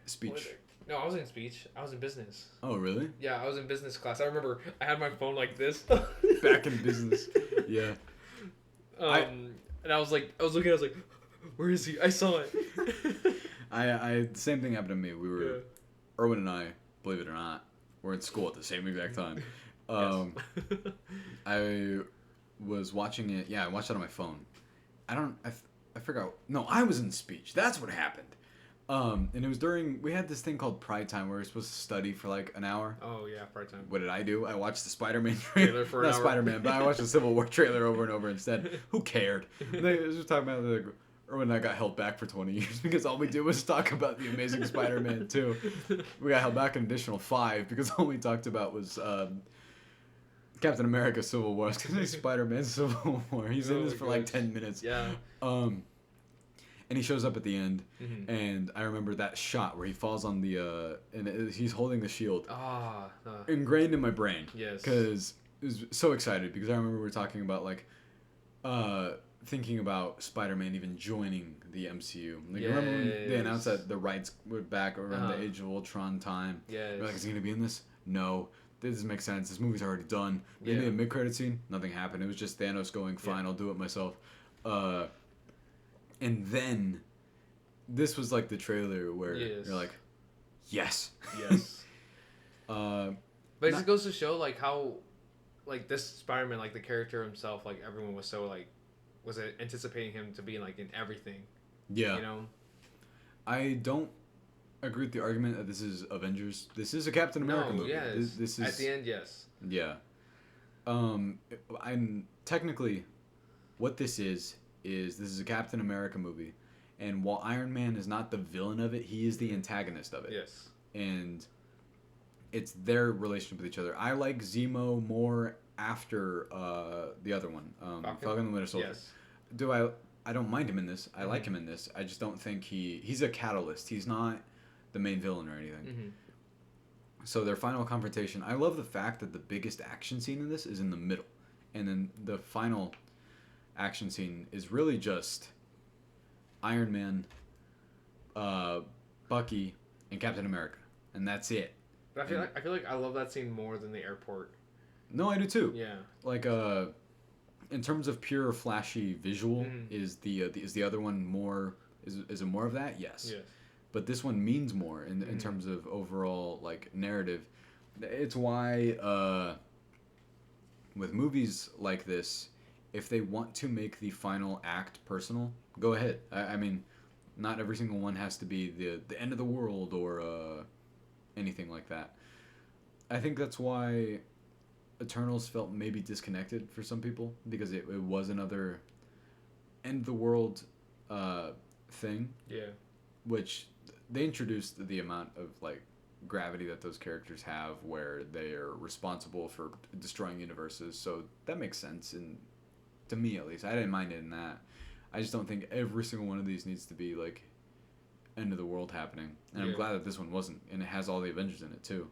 speech. No, I wasn't in speech. I was in business. Oh, really? Yeah, I was in business class. I remember I had my phone like this. Back in business. Yeah. And I was looking, I was like, where is he? I saw it. The same thing happened to me. We were, Erwin and I, believe it or not, were in school at the same exact time. I was watching it. Yeah, I watched it on my phone. I forgot. No, I was in speech. That's what happened. And it was we had this thing called Pride Time where we were supposed to study for like an hour. Oh, yeah, Pride Time. What did I do? I watched the Spider-Man trailer for an hour. Not Spider-Man, but I watched the Civil War trailer over and over instead. Who cared? They was just talking about like, Erwin and I got held back for 20 years because all we did was talk about The Amazing Spider-Man 2. We got held back an additional 5 because all we talked about was Captain America Civil War. I was gonna say Spider-Man Civil War. He's in this for like 10 minutes. Yeah. And he shows up at the end, and I remember that shot where he falls on the he's holding the shield. Ingrained in my brain. Yes. Because I was so excited because I remember we were talking about like thinking about Spider-Man even joining the MCU. Like remember when they announced that the rights were back around the Age of Ultron time? Yeah. We're like, is he gonna be in this? No. this makes sense. This movie's already done. They made a mid-credit scene. Nothing happened. It was just Thanos going, fine, I'll do it myself. And then this was like the trailer where you're like, yes. Yes. But it not- just goes to show like how, like this Spider-Man, like the character himself, like everyone was so like, was anticipating him to be like in everything. Yeah. You know. I don't agree with the argument that this is Avengers. This is a Captain America movie. Yeah. This is at the end, yes. Yeah. I'm technically what this is this is a Captain America movie, and while Iron Man is not the villain of it, he is the antagonist of it. Yes. And it's their relationship with each other. I like Zemo more after the other one, Falcon and the Winter Soldier. Yes. I don't mind him in this. I like him in this. I just don't think he's a catalyst. He's not the main villain or anything. Mm-hmm. So their final confrontation, I love the fact that the biggest action scene in this is in the middle. And then the final action scene is really just Iron Man, Bucky, and Captain America. And that's it. But I feel like I love that scene more than the airport. No, I do too. Yeah. Like in terms of pure flashy visual, is the other one more is it more of that? Yes. Yes. But this one means more in terms of overall like narrative. It's why with movies like this, if they want to make the final act personal, go ahead. I mean, not every single one has to be the end of the world or anything like that. I think that's why Eternals felt maybe disconnected for some people, because it was another end of the world thing. Yeah. Which they introduced the amount of like gravity that those characters have, where they are responsible for destroying universes. So that makes sense, and to me at least, I didn't mind it in that. I just don't think every single one of these needs to be like end of the world happening, and I'm glad that this one wasn't, and it has all the Avengers in it too.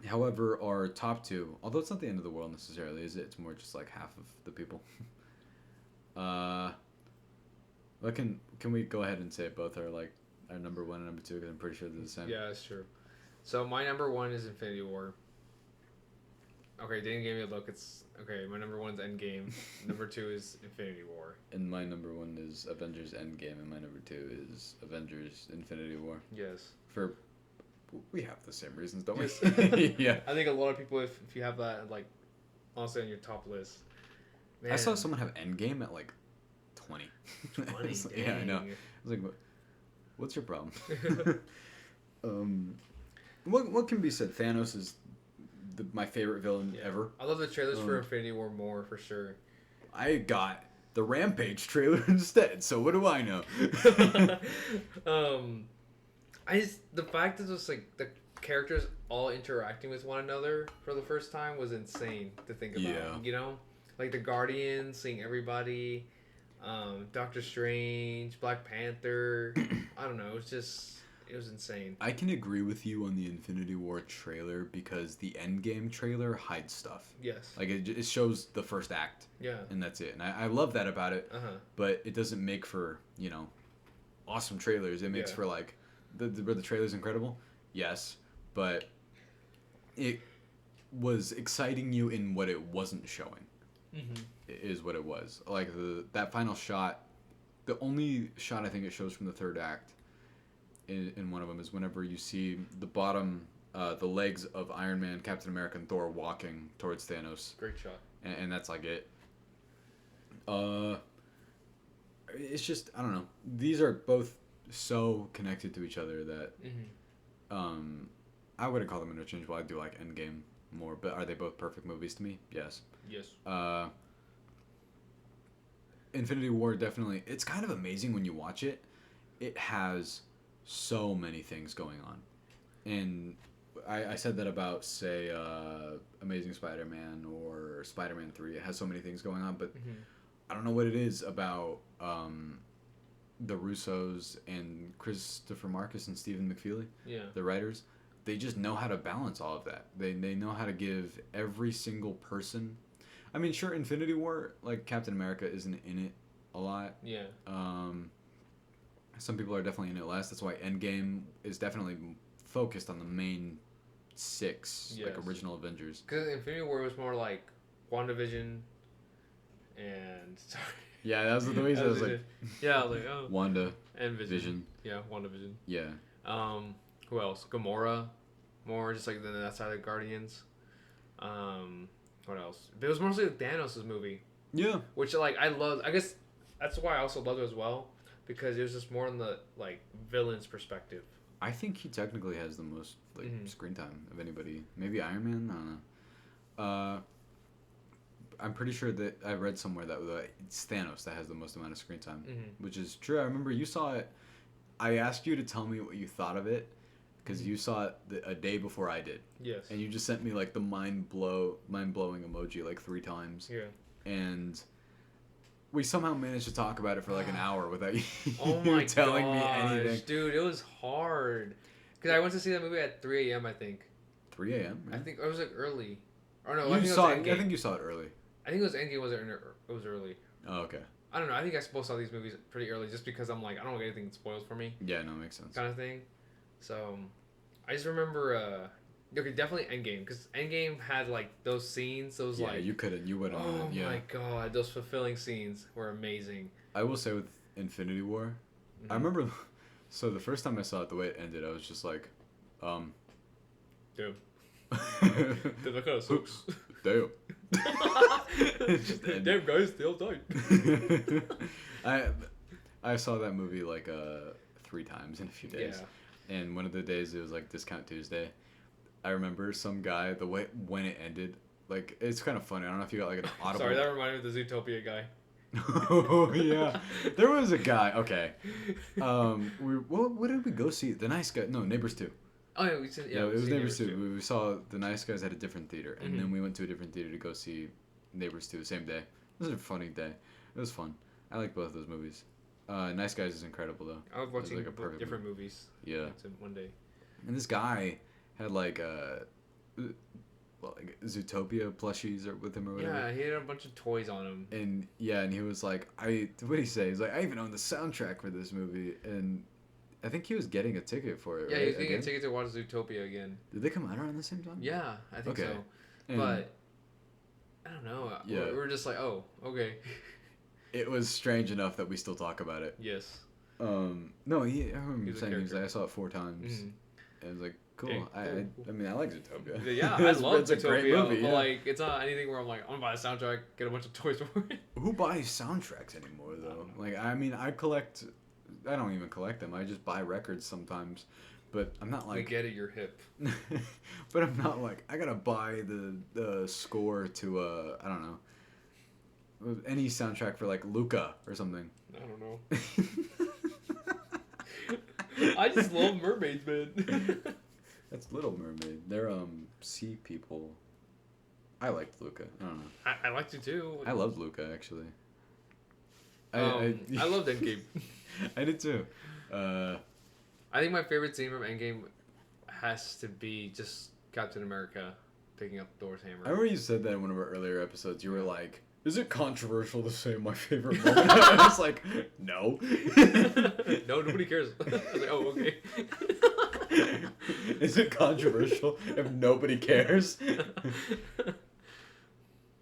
However, our top two, although it's not the end of the world necessarily, is it? It's more just like half of the people. Can we go ahead and say both are like our number one and number two, because I'm pretty sure they're the same. Yeah, that's true. So my number one is Infinity War. Okay, Dane gave me a look. It's okay. My number one's Endgame. Number two is Infinity War. And my number one is Avengers Endgame, and my number two is Avengers Infinity War. Yes. We have the same reasons, don't we? Yes. Yeah. I think a lot of people, if you have that like honestly on your top list. Man. I saw someone have Endgame at like 20. 20. Yeah, I know. I was like, what's your problem? What can be said? Thanos is my favorite villain ever. I love the trailers for Infinity War more, for sure. I got the Rampage trailer instead, so what do I know? The fact that just like the characters all interacting with one another for the first time was insane to think about. Yeah. You know, like the Guardians, seeing everybody, Doctor Strange, Black Panther. I don't know. It was insane. I can agree with you on the Infinity War trailer, because the Endgame trailer hides stuff. Yes. Like it shows the first act. Yeah. And that's it. And I love that about it. But it doesn't make for, awesome trailers. It makes for like the trailer's incredible. Yes. But it was exciting you in what it wasn't showing. Is what it was. Like that final shot, the only shot I think it shows from the third act in one of them is whenever you see the bottom, the legs of Iron Man, Captain America, and Thor walking towards Thanos. Great shot. And that's like it. It's just, I don't know. These are both so connected to each other that I wouldn't call them interchangeable. I do like Endgame more, but are they both perfect movies to me? Yes. Yes. Infinity War, definitely. It's kind of amazing when you watch it. It has so many things going on. And I said that about, say, Amazing Spider-Man or Spider-Man 3. It has so many things going on, but I don't know what it is about the Russos and Christopher Marcus and Stephen McFeely, the writers. They just know how to balance all of that. They know how to give every single person... I mean, sure, Infinity War, like Captain America isn't in it a lot. Yeah. Some people are definitely in it less. That's why Endgame is definitely focused on the main six like Yes. original Avengers. Because Infinity War was more like WandaVision and sorry. Yeah, that was the reason I was like, yeah, I was like, oh. Wanda, And Vision. Yeah, WandaVision. Yeah. Who else? Gamora. More just like that side of Guardians. What else? But it was mostly Thanos' movie. Yeah. Which like I loved. I guess that's why I also loved it as well. Because it was just more on the like villain's perspective. I think he technically has the most like screen time of anybody. Maybe Iron Man. I don't know. I'm pretty sure that I read somewhere that it's Thanos that has the most amount of screen time, which is true. I remember you saw it. I asked you to tell me what you thought of it because you saw it a day before I did. Yes. And you just sent me like the mind blowing emoji like 3 times. Yeah. And we somehow managed to talk about it for like an hour without you, telling me anything. Dude, it was hard. Because I went to see that movie at 3 a.m. I think. 3 a.m. I think it was like early. Or no, I think you saw it early. I think it was Endgame. It was early. Oh, okay. I don't know. I think I both saw these movies pretty early, just because I'm like I don't want anything spoiled for me. Yeah, no, makes sense. Kind of thing. So, I just remember. Okay, definitely Endgame, because Endgame had like those scenes. Those like you wouldn't. Oh yeah. my god, those fulfilling scenes were amazing. I will say with Infinity War, I remember. So the first time I saw it, the way it ended, I was just like, Damn. That kind of sucks. Damn. Damn guys, they all died. I saw that movie like 3 times in a few days. Yeah. And one of the days it was like Discount Tuesday. I remember some guy when it ended, like it's kind of funny. I don't know if you got like an audible. Sorry, that reminded me of the Zootopia guy. Oh yeah, there was a guy. Okay, what did we go see? The Nice Guy. No, Neighbors 2. Oh yeah, we said Yeah, it was Neighbors 2. We saw The Nice Guys at a different theater, and then we went to a different theater to go see Neighbors 2 the same day. It was a funny day. It was fun. I like both of those movies. Nice Guys is incredible though. I was watching like a different movies. Yeah. One day. And this guy had like like Zootopia plushies with him or whatever. Yeah, he had a bunch of toys on him. And and he was like, what did he say? He's like, I even own the soundtrack for this movie, and I think he was getting a ticket for it. Yeah, right? he was getting a ticket to watch Zootopia again. Did they come out around the same time? Yeah, I think so. And but I don't know. Yeah. We're just like, oh, okay. It was strange enough that we still talk about it. Yes. No, I remember saying he was like, I saw it 4 times. Mm-hmm. And I was like, cool. Okay, I mean, I like Zootopia. Yeah, I love it's a Zootopia. great movie. But Yeah. like, it's not anything where I'm like, I'm gonna buy a soundtrack, get a bunch of toys for it. Who buys soundtracks anymore though? Like, I mean, I don't even collect them. I just buy records sometimes. But I'm not like. We get it, you're hip. But I'm not like I gotta buy the score to I don't know, any soundtrack for like Luca or something. I don't know. I just love mermaids, man. That's Little Mermaid. They're sea people. I liked Luca. I don't know. I liked it too. I loved Luca actually. I loved Endgame. I did too. I think my favorite scene from Endgame has to be just Captain America picking up Thor's hammer. I remember you said that in one of our earlier episodes. You were like, "Is it controversial to say my favorite moment?" I was like, "No." No, nobody cares. I was like, oh, okay. Is it controversial if nobody cares?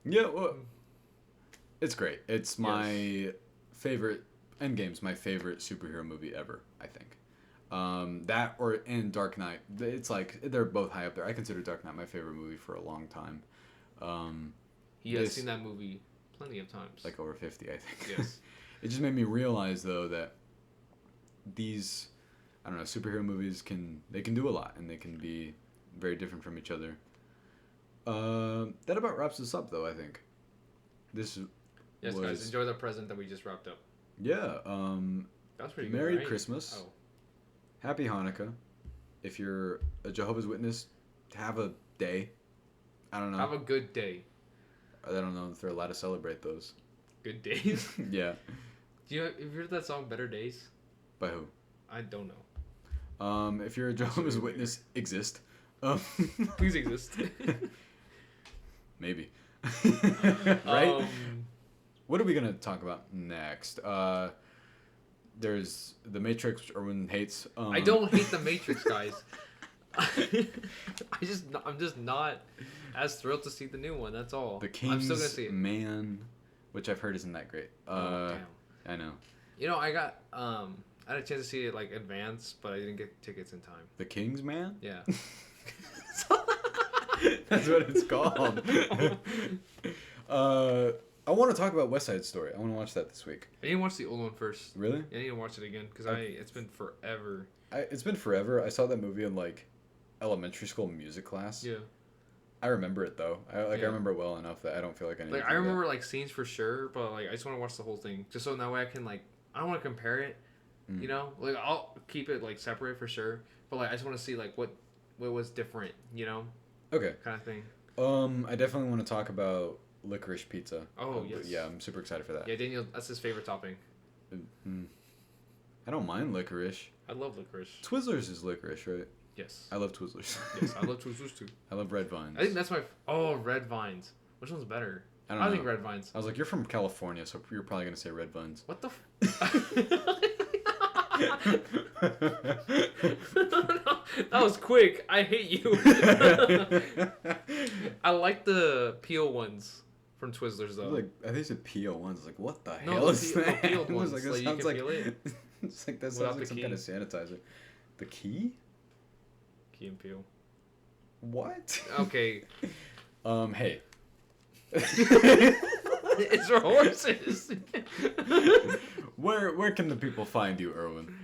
Yeah, well, it's great. It's my favorite. Endgame's my favorite superhero movie ever, I think. That and Dark Knight. It's like they're both high up there. I consider Dark Knight my favorite movie for a long time. He has seen that movie plenty of times. Like over 50, I think. Yes. It just made me realize though that these, I don't know, superhero movies can do a lot and they can be very different from each other. That about wraps us up though, I think. Yes, guys, enjoy the present that we just wrapped up. Yeah. That was pretty Merry good, right? Christmas. Oh. Happy Hanukkah. If you're a Jehovah's Witness, have a day. I don't know. Have a good day. I don't know if they're allowed to celebrate those. Good days? Yeah. Have you heard that song Better Days? By who? I don't know. If you're a Jehovah's Witness, exist. Please exist. Maybe. Right? What are we gonna talk about next? There's The Matrix, which Erwin hates. I don't hate The Matrix, guys. I'm just not as thrilled to see the new one. That's all. The I'm still gonna King's see it. Man, which I've heard isn't that great. Oh, damn. I know. You know, I had a chance to see it like advance, but I didn't get tickets in time. The King's Man? Yeah. That's what it's called. I want to talk about West Side Story. I want to watch that this week. I need to watch the old one first. Really? I need to watch it again because it's been forever. It's been forever. I saw that movie in like elementary school music class. Yeah. I remember it though. I remember it well enough that I don't feel like I need like to I do remember like scenes for sure, but like I just want to watch the whole thing just so that way I can like I don't want to compare it. You know, like I'll keep it like separate for sure, but like I just want to see like what was different. You know. Okay. Kind of thing. I definitely want to talk about licorice pizza. Oh yes. Yeah, I'm super excited for that. Yeah, Daniel, that's his favorite topping. I don't mind licorice. I love licorice. Twizzlers is licorice, right? Yes. I love Twizzlers. Yes, I love Twizzlers too. I love Red Vines. I think that's my. Red Vines. Which one's better? I think Red Vines. I was like, you're from California, so you're probably gonna say Red Vines. What the? That was quick. I hate you. I like the peel ones from Twizzlers though. I think it's peel ones. I was like, what the No, hell the is peel- that? the peeled I was ones, like, that like, you sounds can like peel it. it's like that Without sounds the like some key. kind of sanitizer. The key? Key and peel. What? Okay. Hey. It's for horses. Where can the people find you, Erwin?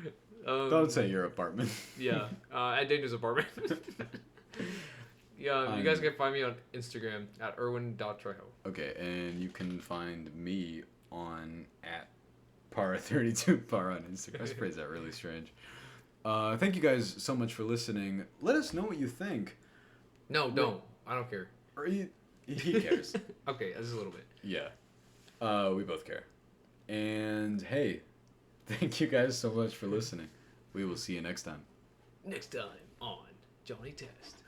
Don't say your apartment. Yeah, at Daniel's apartment. Yeah, you guys can find me on Instagram at Erwin.Trejo. Okay, and you can find me on at Para32Par on Instagram. I phrased that really strange. Thank you guys so much for listening. Let us know what you think. No, don't. I don't care. Or he cares. Okay, just a little bit. Yeah. We both care. And hey, thank you guys so much for listening. We will see you next time. Next time on Johnny Test.